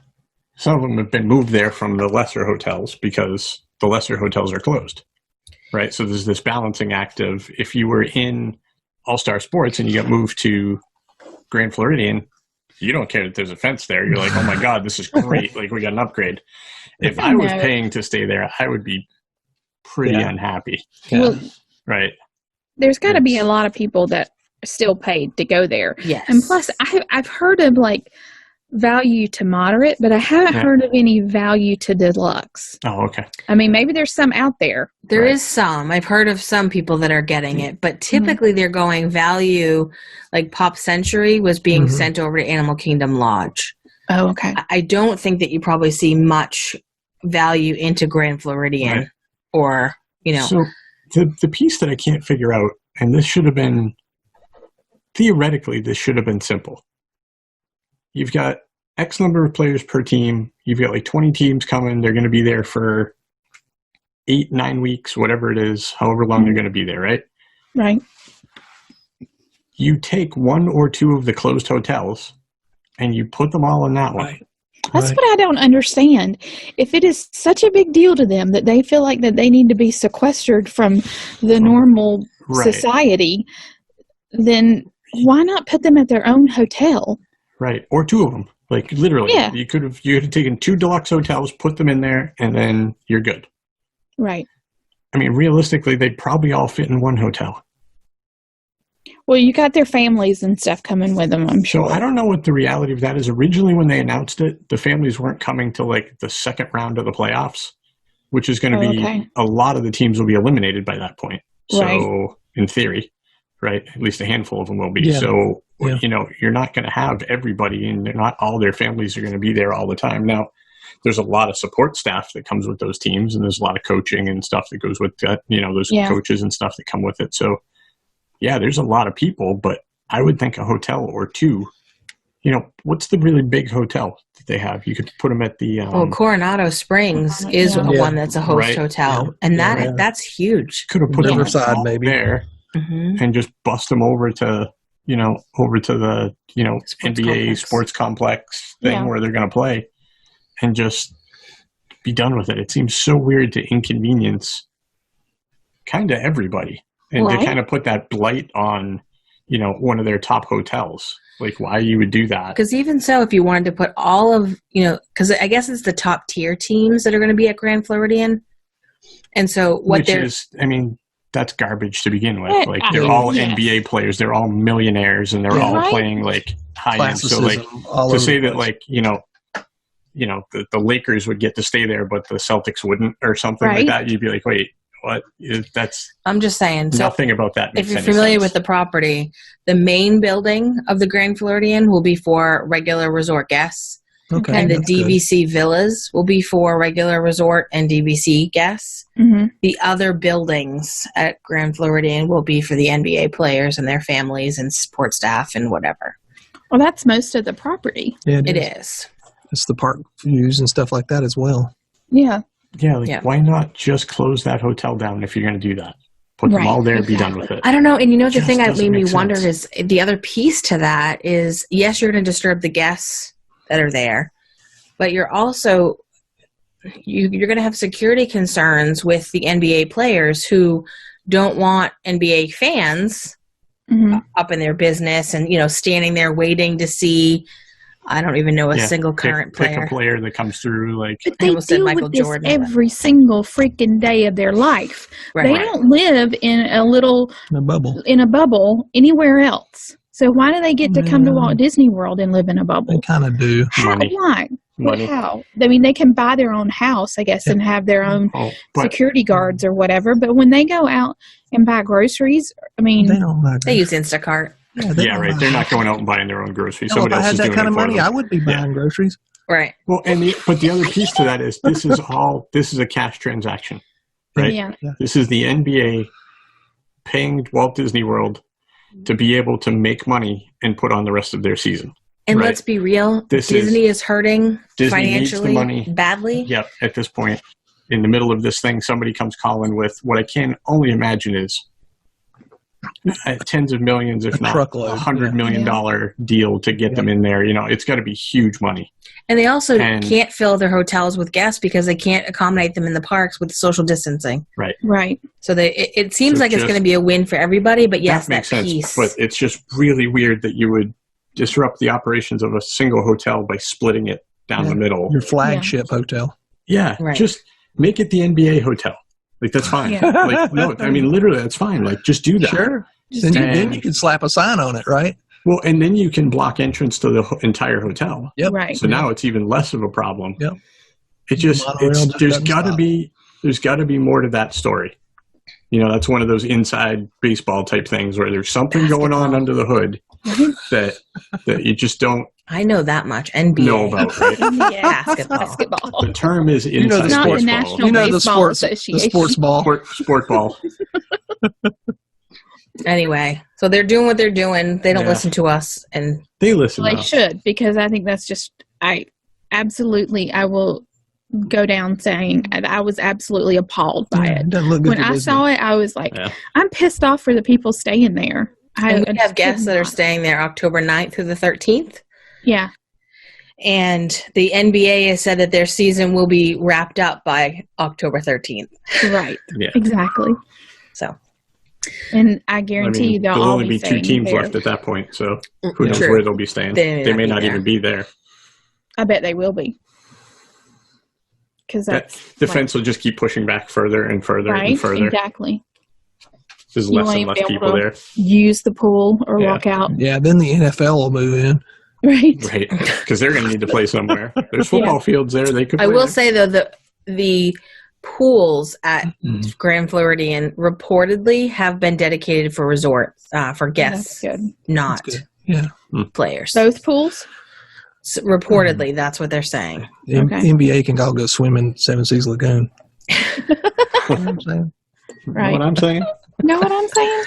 Speaker 3: Some of them have been moved there from the lesser hotels because the lesser hotels are closed, right? So there's this balancing act of if you were in All-Star Sports and you got moved to Grand Floridian, you don't care that there's a fence there. You're like, oh my God, this is great. Like, we got an upgrade. If I was paying to stay there, I would be pretty unhappy.
Speaker 4: Yeah.
Speaker 1: Well,
Speaker 3: right.
Speaker 1: there's got to be a lot of people that still paid to go there.
Speaker 2: Yes.
Speaker 1: And plus, I've heard of like value to moderate, but I haven't heard of any value to deluxe.
Speaker 3: Oh, okay.
Speaker 1: I mean, maybe there's some out there.
Speaker 2: There is some. I've heard of some people that are getting it, but typically they're going value, like Pop Century was being sent over to Animal Kingdom Lodge.
Speaker 1: Oh, okay.
Speaker 2: I don't think that you probably see much value into Grand Floridian or,
Speaker 3: So the piece that I can't figure out, and this should have been, theoretically, this should have been simple. You've got X number of players per team. You've got like 20 teams coming. They're going to be there for 8-9 weeks, whatever it is, however long they're going to be there, right?
Speaker 1: Right.
Speaker 3: You take one or two of the closed hotels and you put them all in that one.
Speaker 1: That's what I don't understand. If it is such a big deal to them that they feel like that they need to be sequestered from the normal society, then why not put them at their own hotel?
Speaker 3: Right. Or two of them. Like literally, you could have taken 2 deluxe hotels, put them in there, and then you're good.
Speaker 1: Right.
Speaker 3: I mean, realistically, they'd probably all fit in one hotel.
Speaker 1: Well, you got their families and stuff coming with them, I'm sure.
Speaker 3: So I don't know what the reality of that is. Originally, when they announced it, the families weren't coming to like the second round of the playoffs, which is going to be a lot of the teams will be eliminated by that point. So in theory, right, at least a handful of them will be.
Speaker 4: Yeah.
Speaker 3: So, you're not going to have everybody, and they're not all their families are going to be there all the time. Now, there's a lot of support staff that comes with those teams, and there's a lot of coaching and stuff that goes with that, those coaches and stuff that come with it. So, yeah, there's a lot of people, but I would think a hotel or two, what's the really big hotel that they have? You could put them at the...
Speaker 2: Coronado Springs is one that's a host hotel, and that's huge.
Speaker 3: Could have put
Speaker 4: Riverside
Speaker 3: them
Speaker 4: maybe
Speaker 3: there and just bust them over to, the, NBA sports complex thing where they're going to play and just be done with it. It seems so weird to inconvenience kind of everybody. And to kind of put that blight on, one of their top hotels, like why you would do that.
Speaker 2: Because even so, if you wanted to put all of, because I guess it's the top tier teams that are going to be at Grand Floridian. And so that's garbage to begin with. Like they're all NBA players. They're all millionaires and they're all playing like high end. So like to say that like, the Lakers would get to stay there, but the Celtics wouldn't or something like that. You'd be like, wait. What? I'm just saying.
Speaker 3: Nothing about that makes
Speaker 2: If you're
Speaker 3: any
Speaker 2: familiar
Speaker 3: sense.
Speaker 2: with the property, the main building of the Grand Floridian will be for regular resort guests.
Speaker 4: Okay.
Speaker 2: And the DVC villas will be for regular resort and DVC guests.
Speaker 1: Mm-hmm.
Speaker 2: The other buildings at Grand Floridian will be for the NBA players and their families and support staff and whatever.
Speaker 1: Well, that's most of the property.
Speaker 4: Yeah,
Speaker 2: it is.
Speaker 4: It's the park views and stuff like that as well.
Speaker 1: Yeah.
Speaker 3: Yeah, why not just close that hotel down if you're going to do that? Put them all there, be done with it.
Speaker 2: I don't know. And the thing that made me
Speaker 3: make
Speaker 2: wonder
Speaker 3: sense.
Speaker 2: is the other piece to that is, yes, you're going to disturb the guests that are there, but you're also, you're going to have security concerns with the NBA players who don't want NBA fans up in their business and, standing there waiting to see, I don't even know a single current player.
Speaker 3: Pick a player that comes through. Like
Speaker 1: but they deal with this
Speaker 2: Jordan.
Speaker 1: Every single freaking day of their life. They don't live in a bubble anywhere else. So why do they get to come to Walt Disney World and live in a bubble?
Speaker 4: They kind of do.
Speaker 1: Why?
Speaker 3: Money.
Speaker 1: How? I mean, they can buy their own house, I guess, and have their own security guards or whatever. But when they go out and buy groceries, I mean,
Speaker 2: they use Instacart.
Speaker 3: Yeah, right. They're not going out and buying their own groceries.
Speaker 4: If I had that kind of money, I would be buying groceries.
Speaker 2: Right.
Speaker 3: Well, but the other piece to that is this is a cash transaction, right?
Speaker 1: Yeah.
Speaker 3: This is the NBA paying Walt Disney World to be able to make money and put on the rest of their season.
Speaker 2: And let's be real, Disney is hurting financially
Speaker 3: needs the money
Speaker 2: badly.
Speaker 3: Yep. At this point, in the middle of this thing, somebody comes calling with what I can only imagine is tens of millions, if not
Speaker 4: truckload,
Speaker 3: $100 million deal to get them in there. It's got to be huge money.
Speaker 2: And they also can't fill their hotels with guests because they can't accommodate them in the parks with social distancing.
Speaker 1: Right.
Speaker 2: So it seems like it's going to be a win for everybody, but yes,
Speaker 3: that makes sense.
Speaker 2: piece.
Speaker 3: But it's just really weird that you would disrupt the operations of a single hotel by splitting it down the middle.
Speaker 4: Your flagship hotel.
Speaker 3: Yeah, just make it the NBA hotel. Like, that's fine.
Speaker 1: Yeah.
Speaker 3: Like, no, I mean, literally, that's fine. Like, just do that.
Speaker 4: Sure. Then you can slap a sign on it, right?
Speaker 3: Well, and then you can block entrance to the entire hotel.
Speaker 4: Yep.
Speaker 1: Right.
Speaker 3: So now it's even less of a problem.
Speaker 4: Yep.
Speaker 3: There's got to be more to that story. That's one of those inside baseball type things where there's something going on under the hood that you just don't.
Speaker 2: I know that much. NBA.
Speaker 3: Know about, right?
Speaker 1: Yeah.
Speaker 2: Basketball.
Speaker 3: The term is inside
Speaker 1: Not the
Speaker 3: baseball.
Speaker 1: National
Speaker 4: the
Speaker 1: Baseball
Speaker 4: sports
Speaker 1: Association.
Speaker 4: ball.
Speaker 3: Sport ball.
Speaker 2: Anyway, so they're doing what they're doing. They don't listen to us, and
Speaker 3: They listen.
Speaker 1: Well,
Speaker 3: to
Speaker 1: they
Speaker 3: us.
Speaker 1: should, because I think that's just, I will go down saying I was absolutely appalled by it.
Speaker 4: It doesn't look good
Speaker 1: When
Speaker 4: for
Speaker 1: I
Speaker 4: Disney.
Speaker 1: saw it, I was like, I'm pissed off for the people staying there.
Speaker 2: we have guests that are staying there October 9th through the 13th.
Speaker 1: Yeah.
Speaker 2: And the NBA has said that their season will be wrapped up by October 13th.
Speaker 1: Right.
Speaker 3: Yeah.
Speaker 1: Exactly.
Speaker 2: So,
Speaker 1: And I guarantee you
Speaker 3: there'll
Speaker 1: they'll all
Speaker 3: only be two
Speaker 1: staying
Speaker 3: teams
Speaker 1: there.
Speaker 3: left at that point, so who knows
Speaker 2: True.
Speaker 3: where they'll be staying. They may not
Speaker 2: there.
Speaker 3: even be there.
Speaker 1: I bet they will be. Because
Speaker 3: The fence will just keep pushing back further and further and further.
Speaker 1: Exactly.
Speaker 3: There's
Speaker 1: You
Speaker 3: less
Speaker 1: won't
Speaker 3: and less
Speaker 1: be able
Speaker 3: people
Speaker 1: to
Speaker 3: there.
Speaker 1: use the pool or
Speaker 3: Yeah.
Speaker 1: walk out.
Speaker 4: Yeah, then the NFL will move in.
Speaker 1: Right.
Speaker 3: Right, because they're going to need to play somewhere. There's football fields there. They could.
Speaker 2: I
Speaker 3: play
Speaker 2: will
Speaker 3: there.
Speaker 2: say, though, the pools at Grand Floridian reportedly have been dedicated for resorts, for guests,
Speaker 1: That's good.
Speaker 2: not
Speaker 4: That's good. Yeah.
Speaker 2: players.
Speaker 1: Both pools?
Speaker 2: So reportedly, that's what they're saying.
Speaker 4: The
Speaker 1: Okay.
Speaker 4: NBA can all go swim in Seven Seas Lagoon. You know what I'm saying?
Speaker 1: Right.
Speaker 3: Know what I'm saying?
Speaker 1: Know what I'm saying?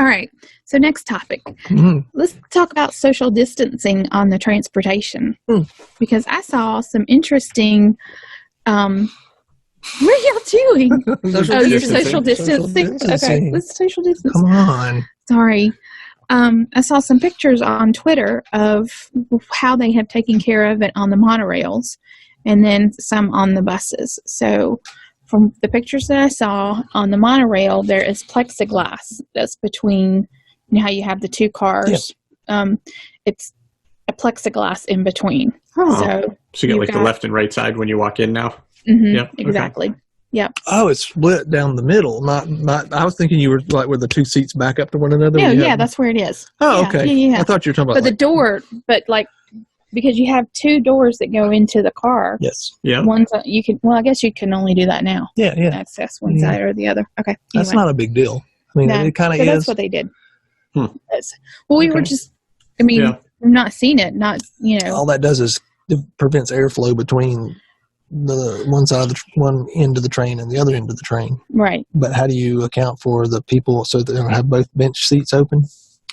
Speaker 1: All right. So next topic.
Speaker 4: Mhm.
Speaker 1: Let's talk about social distancing on the transportation. Because I saw some interesting what are y'all doing?
Speaker 2: Social
Speaker 1: You're
Speaker 2: distancing.
Speaker 1: social distancing. Okay.
Speaker 4: distancing.
Speaker 1: Let's social distance.
Speaker 4: Come on.
Speaker 1: Sorry. I saw some pictures on Twitter of how they have taken care of it on the monorails and then some on the buses. So from the pictures that I saw on the monorail, there is plexiglass that's between, how you have the two cars. It's a plexiglass in between. So
Speaker 3: you get like the left and right side when you walk in now. Yep. Okay.
Speaker 1: Exactly. Yep.
Speaker 4: Oh, it's split down the middle. Not. I was thinking you were like with the two seats back up to one another.
Speaker 1: No,
Speaker 4: You
Speaker 1: yeah,
Speaker 4: have-
Speaker 1: that's where it is.
Speaker 4: Oh,
Speaker 1: Yeah,
Speaker 4: okay.
Speaker 1: yeah.
Speaker 4: I thought you were talking about.
Speaker 1: But the door, because you have two doors that go into the car.
Speaker 4: yes.
Speaker 3: Yeah.
Speaker 1: One's you can. Well, I guess you can only do that now.
Speaker 4: Yeah.
Speaker 1: Access one
Speaker 4: Yeah.
Speaker 1: side or the other. Okay.
Speaker 4: That's
Speaker 1: anyway.
Speaker 4: not a big deal. I mean,
Speaker 1: No,
Speaker 4: it kind of
Speaker 1: so
Speaker 4: is.
Speaker 1: that's what they did.
Speaker 3: Hmm.
Speaker 1: We were just. I mean,
Speaker 3: Yeah.
Speaker 1: we've not seen it. Not
Speaker 4: All that does is it prevents airflow between the one side of one end of the train and the other end of the train.
Speaker 1: right.
Speaker 4: But how do you account for the people so that they don't have both bench seats open?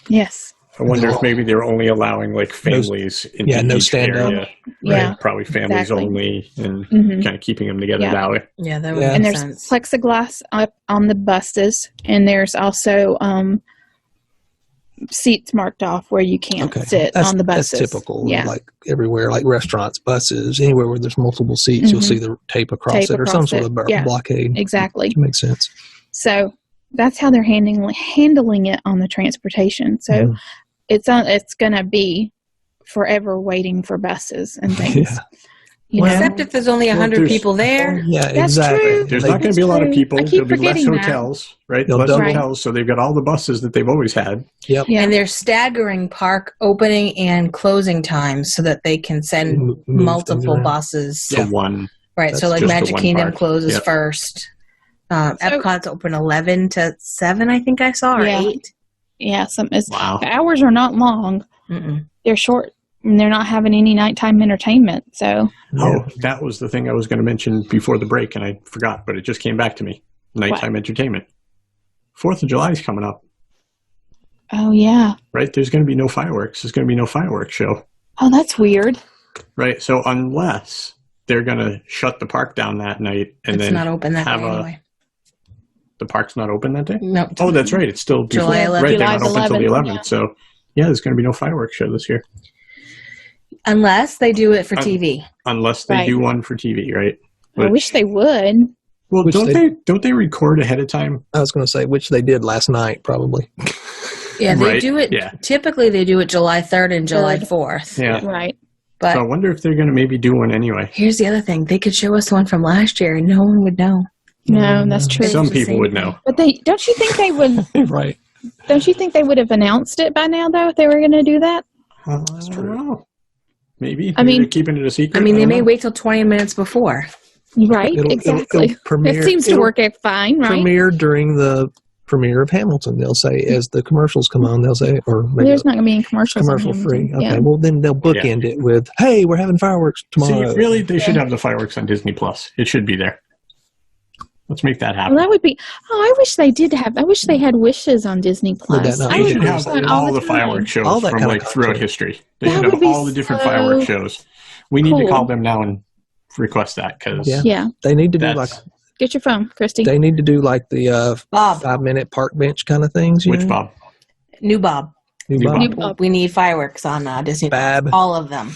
Speaker 1: Yes.
Speaker 3: I wonder if maybe they're only allowing like families into
Speaker 4: no
Speaker 3: each
Speaker 4: stand-up.
Speaker 3: area.
Speaker 1: Yeah.
Speaker 3: Right? Probably families
Speaker 1: Exactly.
Speaker 3: only, and
Speaker 1: Mhm.
Speaker 3: kind of keeping them together
Speaker 1: Yeah.
Speaker 3: that way.
Speaker 2: Yeah, that would
Speaker 4: Yeah.
Speaker 2: make
Speaker 1: And there's
Speaker 2: sense.
Speaker 1: plexiglass up on the buses, and there's also seats marked off where you can't sit on the buses.
Speaker 4: That's typical.
Speaker 1: Yeah.
Speaker 4: Like everywhere, like restaurants, buses, anywhere where there's multiple seats, you'll
Speaker 1: Mhm.
Speaker 4: see the tape across
Speaker 1: Tape
Speaker 4: it or some
Speaker 1: across
Speaker 4: sort
Speaker 1: it.
Speaker 4: of
Speaker 1: Yeah.
Speaker 4: blockade.
Speaker 1: Exactly.
Speaker 4: Which makes sense.
Speaker 1: So that's how they're handling it on the transportation. So
Speaker 4: Mhm.
Speaker 1: it's going to be forever waiting for buses and things.
Speaker 4: Yeah.
Speaker 1: You
Speaker 4: Well,
Speaker 1: know?
Speaker 2: Except if there's only 100
Speaker 3: there's-
Speaker 2: people there.
Speaker 4: Yeah,
Speaker 1: That's
Speaker 4: exactly.
Speaker 1: true.
Speaker 3: There's
Speaker 4: They-
Speaker 3: not going to be a lot of
Speaker 1: true.
Speaker 3: people.
Speaker 1: I keep
Speaker 3: There'll be less
Speaker 1: forgetting that.
Speaker 3: hotels, right?
Speaker 4: They'll
Speaker 3: Less
Speaker 4: double.
Speaker 3: hotels, so they've got all the buses that they've always had.
Speaker 4: Yep.
Speaker 1: Yeah.
Speaker 2: And they're staggering park opening and closing times so that they can send
Speaker 4: Move things
Speaker 2: multiple
Speaker 4: around.
Speaker 2: buses.
Speaker 3: To one.
Speaker 2: Right. So
Speaker 4: That's
Speaker 2: like
Speaker 3: just the
Speaker 2: Magic
Speaker 3: one
Speaker 2: Kingdom
Speaker 3: park.
Speaker 2: closes
Speaker 3: Yep.
Speaker 2: first. Epcot's open 11 to 7, I think I saw, or
Speaker 1: Yeah.
Speaker 2: 8.
Speaker 1: Yeah.
Speaker 3: Wow.
Speaker 1: The hours are not long.
Speaker 2: Mm-mm.
Speaker 1: They're short. And they're not having any nighttime entertainment. So
Speaker 3: Oh, that was the thing I was going to mention before the break, and I forgot, but it just came back to me. Nighttime entertainment. 4th of July is coming up,
Speaker 1: oh yeah.
Speaker 3: right? There's going to be no fireworks. There's going to be no fireworks show,
Speaker 1: Oh, that's weird.
Speaker 3: right? So unless they're going to shut the park down that night and
Speaker 2: It's
Speaker 3: then
Speaker 2: not open that
Speaker 3: have
Speaker 2: day
Speaker 3: a
Speaker 2: anyway.
Speaker 3: The park's not open that day?
Speaker 2: No.
Speaker 3: Oh, that's right. It's still
Speaker 2: July
Speaker 3: before-
Speaker 2: 11th.
Speaker 3: Right, they're
Speaker 1: July
Speaker 3: not open until the
Speaker 1: 11th,
Speaker 3: 11th. So, yeah, there's going to be no fireworks show this year.
Speaker 2: Unless they do it for TV.
Speaker 3: Unless they
Speaker 1: Right.
Speaker 3: do one for TV, right?
Speaker 1: I wish they would.
Speaker 3: Well,
Speaker 4: Which
Speaker 3: don't they record ahead of time?
Speaker 4: I was going to say, which they did last night, probably.
Speaker 2: Yeah, they
Speaker 3: Right,
Speaker 2: do it.
Speaker 3: yeah.
Speaker 2: Typically, they do it July 3rd and July 4th.
Speaker 3: Yeah.
Speaker 1: Right.
Speaker 2: But
Speaker 3: So I wonder if they're going to maybe do one anyway.
Speaker 2: here's the other thing: they could show us the one from last year, and no one would know.
Speaker 1: No, that's true.
Speaker 3: Some
Speaker 2: the
Speaker 3: people
Speaker 2: same
Speaker 3: would
Speaker 2: thing.
Speaker 3: know.
Speaker 1: But don't you think they would?
Speaker 4: Right.
Speaker 1: Don't you think they would have announced it by now, though, if they were going to do that?
Speaker 3: That's true. Maybe.
Speaker 1: I mean-
Speaker 3: They're keeping it a secret.
Speaker 2: I mean, they
Speaker 3: don't
Speaker 2: may
Speaker 3: know.
Speaker 2: wait till 20 minutes before.
Speaker 1: Right. Exactly.
Speaker 4: It'll premiere,
Speaker 1: It seems to
Speaker 4: it'll
Speaker 1: work out fine, right?
Speaker 4: Premiere during the premiere of Hamilton. They'll say, as the commercials come on, they'll say, or maybe
Speaker 1: There's not going to be any commercials. on
Speaker 4: commercial free.
Speaker 1: Hamilton.
Speaker 4: Okay,
Speaker 1: Yeah.
Speaker 4: well then they'll bookend it with, "Hey, we're having fireworks tomorrow."
Speaker 3: See, really, they should have the fireworks on Disney Plus. It should be there. Let's make that happen.
Speaker 1: Well, that would be. Oh, I wish they did have. I wish they had Wishes on Disney
Speaker 4: Would
Speaker 1: Plus.
Speaker 4: that not
Speaker 1: I
Speaker 3: They
Speaker 1: would
Speaker 3: should
Speaker 1: watch
Speaker 3: have
Speaker 1: that
Speaker 3: all the
Speaker 1: time.
Speaker 3: fireworks shows
Speaker 4: All that
Speaker 3: from
Speaker 4: kind of
Speaker 3: like throughout
Speaker 4: content.
Speaker 3: history. They
Speaker 1: That
Speaker 3: should
Speaker 1: would
Speaker 3: have
Speaker 1: be
Speaker 3: all the different
Speaker 1: so
Speaker 3: fireworks shows. We need to
Speaker 1: cool.
Speaker 3: call them now and request that because
Speaker 4: Yeah.
Speaker 1: Yeah,
Speaker 4: They need to do like
Speaker 3: that's
Speaker 1: get your phone, Christy.
Speaker 4: they need to do like the
Speaker 2: Bob,
Speaker 4: 5-minute park bench kind of things. You
Speaker 3: which
Speaker 4: know?
Speaker 3: Bob?
Speaker 2: new Bob.
Speaker 4: New
Speaker 3: New
Speaker 4: Bob.
Speaker 1: New Bob.
Speaker 2: We need fireworks on Disney.
Speaker 4: Bab.
Speaker 2: All of them.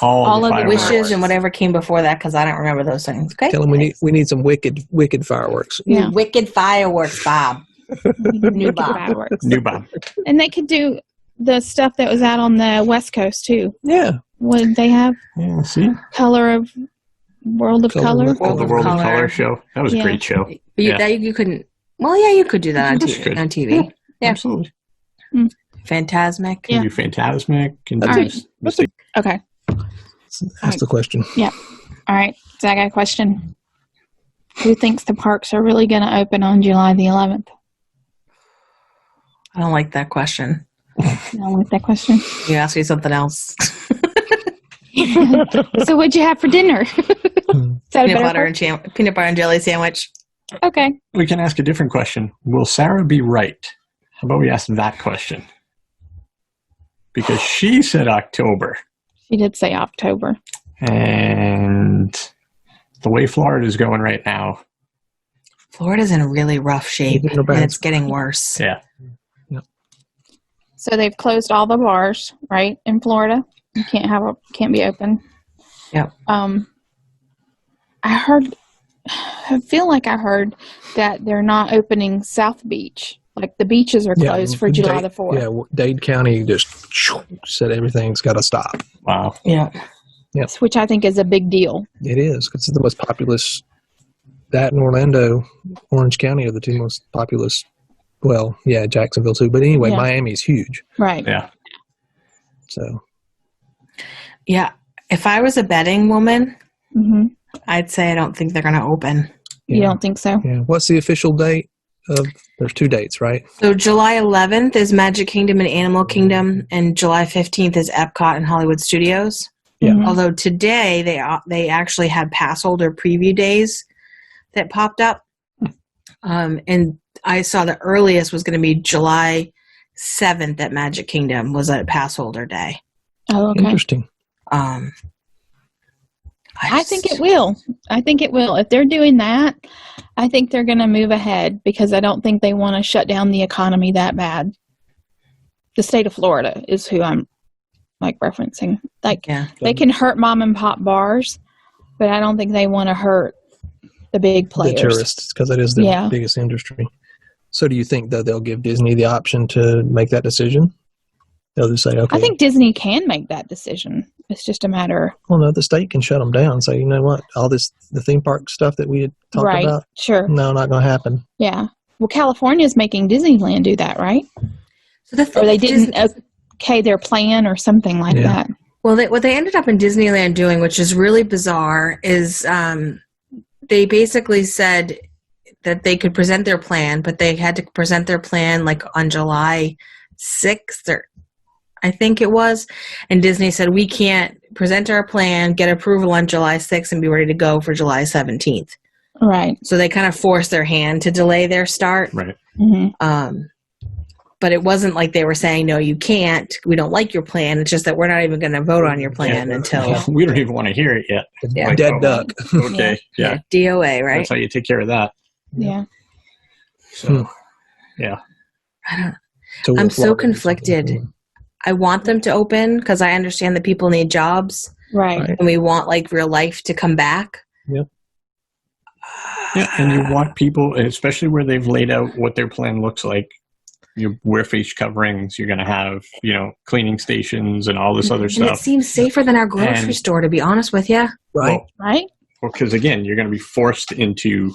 Speaker 1: All
Speaker 3: the
Speaker 1: of the
Speaker 3: fireworks.
Speaker 2: Wishes and whatever came before that, because I don't remember those things. Okay.
Speaker 4: Tell them we need some wicked fireworks.
Speaker 1: Yeah.
Speaker 2: Wicked fireworks, Bob. New
Speaker 1: Wicked
Speaker 2: Bob.
Speaker 1: fireworks.
Speaker 3: New Bob.
Speaker 1: And they could do the stuff that was out on the West Coast too.
Speaker 4: Yeah.
Speaker 1: Would they have
Speaker 3: Yeah, see?
Speaker 1: Color of World of
Speaker 4: Color
Speaker 1: Color?
Speaker 4: of
Speaker 3: The World of
Speaker 2: Color.
Speaker 3: Color show. That was a
Speaker 1: Yeah.
Speaker 3: great show.
Speaker 2: But
Speaker 3: Yeah.
Speaker 2: that you couldn't. Well, yeah, you could do that on
Speaker 3: That's
Speaker 2: TV.
Speaker 3: good.
Speaker 2: On TV. Yeah.
Speaker 3: Absolutely.
Speaker 2: Phantasmic.
Speaker 3: Can
Speaker 1: Yeah.
Speaker 3: do Phantasmic. Can do
Speaker 1: All right.
Speaker 3: Mystic.
Speaker 1: Okay.
Speaker 4: Ask the question.
Speaker 1: All right. So I got a question. Who thinks the parks are really going to open on July the 11th?
Speaker 2: I don't like that question.
Speaker 1: I don't like that question.
Speaker 2: You ask me something else.
Speaker 1: So what'd you have for dinner? Is that a
Speaker 2: peanut
Speaker 1: better
Speaker 2: butter and jelly sandwich.
Speaker 1: question? Okay.
Speaker 3: We can ask a different question. Will Sarah be right? How about we ask that question? Because she said October.
Speaker 1: She did say October.
Speaker 3: And the way Florida is going right now,
Speaker 2: Florida's in really rough shape,
Speaker 4: Taking a bad
Speaker 2: and it's getting worse.
Speaker 3: yeah.
Speaker 1: So they've closed all the bars, right, in Florida. You can't be open.
Speaker 2: Yep.
Speaker 1: I feel like I heard that they're not opening South Beach. Like the beaches are closed for July the 4th.
Speaker 4: Yeah, Dade County just said everything's got to stop.
Speaker 3: Wow.
Speaker 2: Yeah.
Speaker 1: Which I think is a big deal.
Speaker 4: It is because it's the most populous. That and Orlando, Orange County are the two most populous. Well, yeah, Jacksonville too. But anyway,
Speaker 1: Yeah.
Speaker 4: Miami's huge.
Speaker 1: Right.
Speaker 3: Yeah.
Speaker 4: So
Speaker 2: Yeah. If I was a betting woman,
Speaker 1: hmm
Speaker 2: I'd say I don't think they're going to open.
Speaker 1: You
Speaker 4: yeah.
Speaker 1: don't think so?
Speaker 4: Yeah. What's the official date of? There's 2 dates, right?
Speaker 2: So July 11th is Magic Kingdom and Animal Kingdom, and July 15th is Epcot and Hollywood Studios.
Speaker 4: Yeah.
Speaker 1: Mhm.
Speaker 2: Although today they actually had pass holder preview days that popped up, and I saw the earliest was going to be July 7th at Magic Kingdom was a pass holder day.
Speaker 1: Oh, okay.
Speaker 4: Interesting.
Speaker 1: I think it will. I think it will. If they're doing that, I think they're going to move ahead because I don't think they want to shut down the economy that bad. The state of Florida is who I'm like referencing. Like
Speaker 2: Yeah.
Speaker 1: they can hurt mom and pop bars, but I don't think they want to hurt the big players.
Speaker 4: The tourists, because it is the
Speaker 1: Yeah.
Speaker 4: biggest industry. So do you think that they'll give Disney the option to make that decision? They'll just say, okay.
Speaker 1: I think Disney can make that decision. It's just a matter.
Speaker 4: Well, no, the state can shut them down. Say, you know what? All the theme park stuff that we had talked
Speaker 1: Right.
Speaker 4: about,
Speaker 1: Sure.
Speaker 4: no, not going to happen.
Speaker 1: Yeah. Well, California's making Disneyland do that, right?
Speaker 2: So the thing
Speaker 1: Or they
Speaker 2: with
Speaker 1: didn't
Speaker 2: Disney-
Speaker 1: okay their plan or something like
Speaker 4: Yeah.
Speaker 1: that.
Speaker 2: Well, what they ended up in Disneyland doing, which is really bizarre, is they basically said that they could present their plan, but they had to present their plan like on July 6th, or I think it was. And Disney said, we can't present our plan, get approval on July 6th, and be ready to go for July 17th.
Speaker 1: Right.
Speaker 2: So they kind of forced their hand to delay their start.
Speaker 3: Right.
Speaker 1: hmm
Speaker 2: But it wasn't like they were saying, no, you can't. We don't like your plan. It's just that we're not even going to vote on your plan until
Speaker 3: We don't even want to hear it yet.
Speaker 2: Yeah.
Speaker 3: Like,
Speaker 4: Dead
Speaker 3: oh,
Speaker 4: duck.
Speaker 3: Okay. Yeah.
Speaker 2: DOA, right?
Speaker 3: That's how you take care of that.
Speaker 1: Yeah.
Speaker 3: So, yeah.
Speaker 2: I don't.
Speaker 4: So
Speaker 2: I'm
Speaker 4: with
Speaker 2: so
Speaker 4: luggage,
Speaker 2: conflicted. I want them to open because I understand that people need jobs
Speaker 1: Right.
Speaker 2: and we want like real life to come back.
Speaker 4: Yep.
Speaker 3: Yeah, and you want people, especially where they've laid out what their plan looks like. You wear face coverings. You're going to have, cleaning stations and all this other
Speaker 2: And it
Speaker 3: stuff.
Speaker 2: seems safer than our grocery
Speaker 3: And-
Speaker 2: store, to be honest with you.
Speaker 4: Right.
Speaker 1: Right.
Speaker 3: Well, because again, you're going to be forced into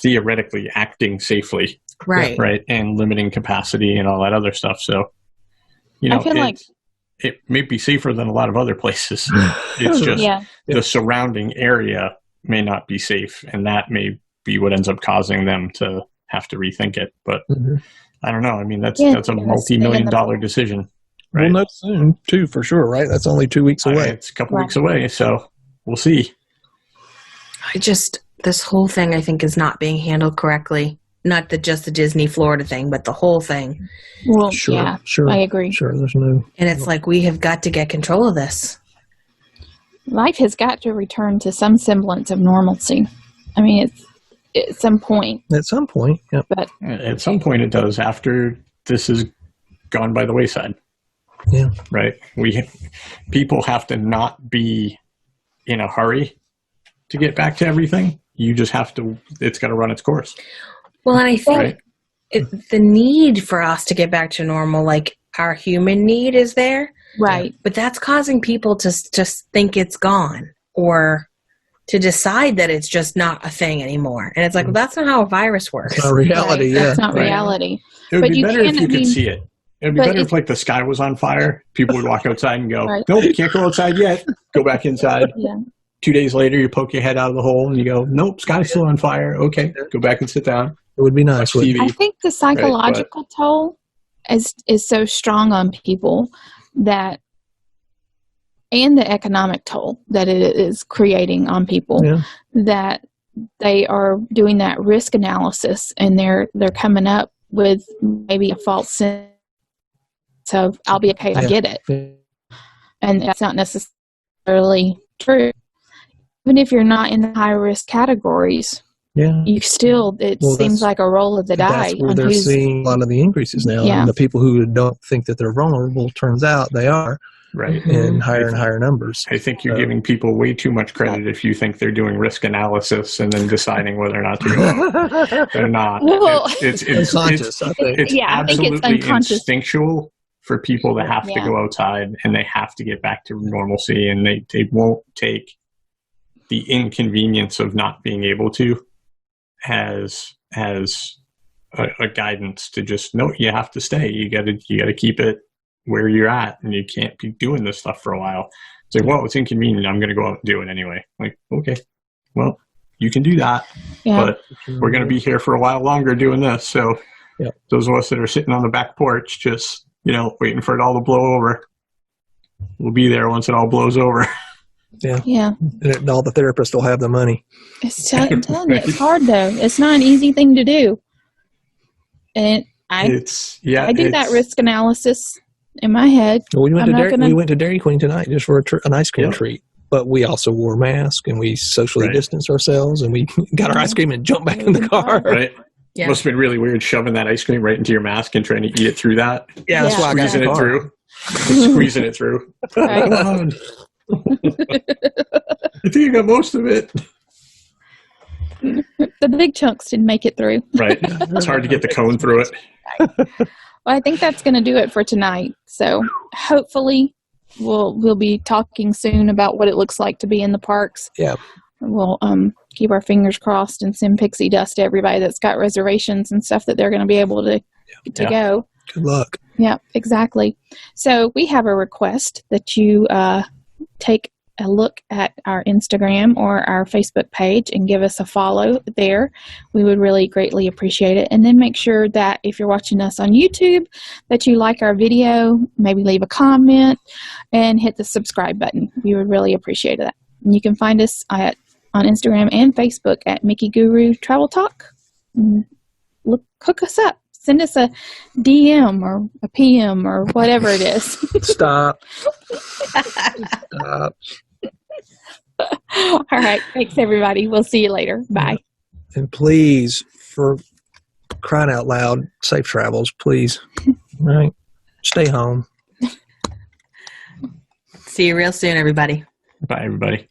Speaker 3: theoretically acting safely,
Speaker 2: Right.
Speaker 3: right, and limiting capacity and all that other stuff. So,
Speaker 1: I feel like
Speaker 3: it may be safer than a lot of other places. It's just
Speaker 1: yeah.
Speaker 3: the surrounding area may not be safe, and that may be what ends up causing them to have to rethink it. But
Speaker 4: Mhm.
Speaker 3: I don't know. I mean, that's
Speaker 1: Yeah,
Speaker 3: a
Speaker 1: they're gonna
Speaker 3: multi-million-dollar decision, right?
Speaker 4: We'll know soon, too, for sure, right? That's only 2 weeks
Speaker 3: I mean,
Speaker 4: away.
Speaker 3: it's a couple
Speaker 1: Right.
Speaker 3: weeks away, so we'll see.
Speaker 2: This whole thing I think is not being handled correctly. Not just the Disney Florida thing, but the whole thing.
Speaker 1: Well,
Speaker 4: Sure,
Speaker 1: yeah.
Speaker 4: sure.
Speaker 1: I agree.
Speaker 4: Sure, there's no...
Speaker 2: And it's like we have got to get control of this.
Speaker 1: Life has got to return to some semblance of normalcy. I mean, it's at some point,
Speaker 4: At some point, yeah.
Speaker 1: but
Speaker 3: At some point, it does. After this is gone by the wayside,
Speaker 4: Yeah.
Speaker 3: right? People have to not be in a hurry to get back to everything. You just have to. It's got to run its course,
Speaker 2: Well, and I think
Speaker 3: right?
Speaker 2: the need for us to get back to normal, like our human need is there,
Speaker 1: right.
Speaker 2: but that's causing people to just think it's gone or to decide that it's just not a thing anymore. And it's like, well, that's not how a virus works.
Speaker 4: It's not reality,
Speaker 1: Right.
Speaker 4: yeah.
Speaker 1: That's not
Speaker 3: Right.
Speaker 1: reality.
Speaker 3: It would
Speaker 1: But
Speaker 3: be
Speaker 1: you
Speaker 3: better if
Speaker 1: can,
Speaker 3: you
Speaker 1: I
Speaker 3: could
Speaker 1: mean-
Speaker 3: see it. It would be
Speaker 1: But
Speaker 3: better
Speaker 1: it-
Speaker 3: if, like, the sky was on fire. People would walk outside and go,
Speaker 1: Right.
Speaker 3: "Nope, you can't go outside yet." Go back inside.
Speaker 1: Yeah.
Speaker 3: 2 days later, you poke your head out of the hole and you go, "Nope, sky's still on fire." Okay, go back and sit down.
Speaker 4: It would be nice.
Speaker 3: Watch
Speaker 4: wouldn't it?
Speaker 3: TV.
Speaker 1: I think the psychological toll is so strong on people that, and the economic toll that it is creating on people,
Speaker 4: Yeah.
Speaker 1: that they are doing that risk analysis and they're coming up with maybe a false sense of I'll be okay if I
Speaker 4: Yeah.
Speaker 1: get it,
Speaker 4: Yeah.
Speaker 1: and that's not necessarily true. Even if you're not in the high risk categories,
Speaker 4: Yeah.
Speaker 1: you still it
Speaker 4: Well,
Speaker 1: seems
Speaker 4: that's-
Speaker 1: like a roll of the die
Speaker 4: That's where
Speaker 1: on
Speaker 4: they're
Speaker 1: who's
Speaker 4: seeing a lot of the increases now.
Speaker 1: Yeah.
Speaker 4: And the people who don't think that they're vulnerable, turns out they are
Speaker 3: Right.
Speaker 4: in higher and higher numbers.
Speaker 3: I think you're giving people way too much credit if you think they're doing risk analysis and then deciding whether or not to go. They're not.
Speaker 1: Well,
Speaker 3: It's
Speaker 4: Unconscious, I think.
Speaker 3: it's
Speaker 1: Yeah, I think it's
Speaker 3: absolutely
Speaker 1: unconscious.
Speaker 3: instinctual for people to have to
Speaker 1: Yeah.
Speaker 3: go outside and they have to get back to normalcy, and they won't take the inconvenience of not being able to as a guidance to just no, you have to stay. You gotta keep it where you're at, and you can't be doing this stuff for a while. It's like, well, it's inconvenient. I'm gonna go out and do it anyway. Like, okay, well, you can do that,
Speaker 1: yeah.
Speaker 3: but we're going to be here for a while longer doing this. So
Speaker 4: Yeah.
Speaker 3: those of us that are sitting on the back porch, just, waiting for it all to blow over, we'll be there once it all blows over.
Speaker 1: Yeah.
Speaker 4: And all the therapists will have the money.
Speaker 1: I'm telling you, it's hard though. It's not an easy thing to do. And I do that risk analysis in my head.
Speaker 4: Well, we went
Speaker 1: I'm not
Speaker 4: to
Speaker 1: gonna-
Speaker 4: we went to Dairy Queen tonight just for an ice cream
Speaker 3: Yep.
Speaker 4: treat. But we also wore masks and we socially
Speaker 3: Right.
Speaker 4: distanced ourselves and we got our ice cream and jumped back in the car.
Speaker 3: Right?
Speaker 2: Yeah.
Speaker 3: Must have been really weird shoving that ice cream right into your mask and trying to eat it through that.
Speaker 4: Yeah, that's
Speaker 1: Yeah.
Speaker 4: why I got
Speaker 3: Squeezing
Speaker 4: in the
Speaker 3: it
Speaker 4: car.
Speaker 3: through. Squeezing it through.
Speaker 1: Right.
Speaker 3: Come on. I think I got most of it.
Speaker 1: The big chunks didn't make it through.
Speaker 3: Right. It's hard to get the cone through it.
Speaker 1: Well, I think that's going to do it for tonight. So hopefully we'll be talking soon about what it looks like to be in the parks.
Speaker 4: Yeah.
Speaker 1: We'll keep our fingers crossed and send pixie dust to everybody that's got reservations and stuff that they're going to be able to
Speaker 3: Yeah.
Speaker 1: go.
Speaker 4: Good luck.
Speaker 1: Yeah, exactly. So we have a request that you take a look at our Instagram or our Facebook page and give us a follow there. We would really greatly appreciate it. And then make sure that if you're watching us on YouTube, that you like our video, maybe leave a comment, and hit the subscribe button. We would really appreciate that. And you can find us on Instagram and Facebook at Mickey Guru Travel Talk. Hook us up. Send us a DM or a PM or whatever it is.
Speaker 4: Stop. Stop.
Speaker 1: All right. Thanks, everybody. We'll see you later. Bye.
Speaker 4: And please, for crying out loud, safe travels, please. All right. Stay home.
Speaker 2: See you real soon, everybody.
Speaker 3: Bye, everybody.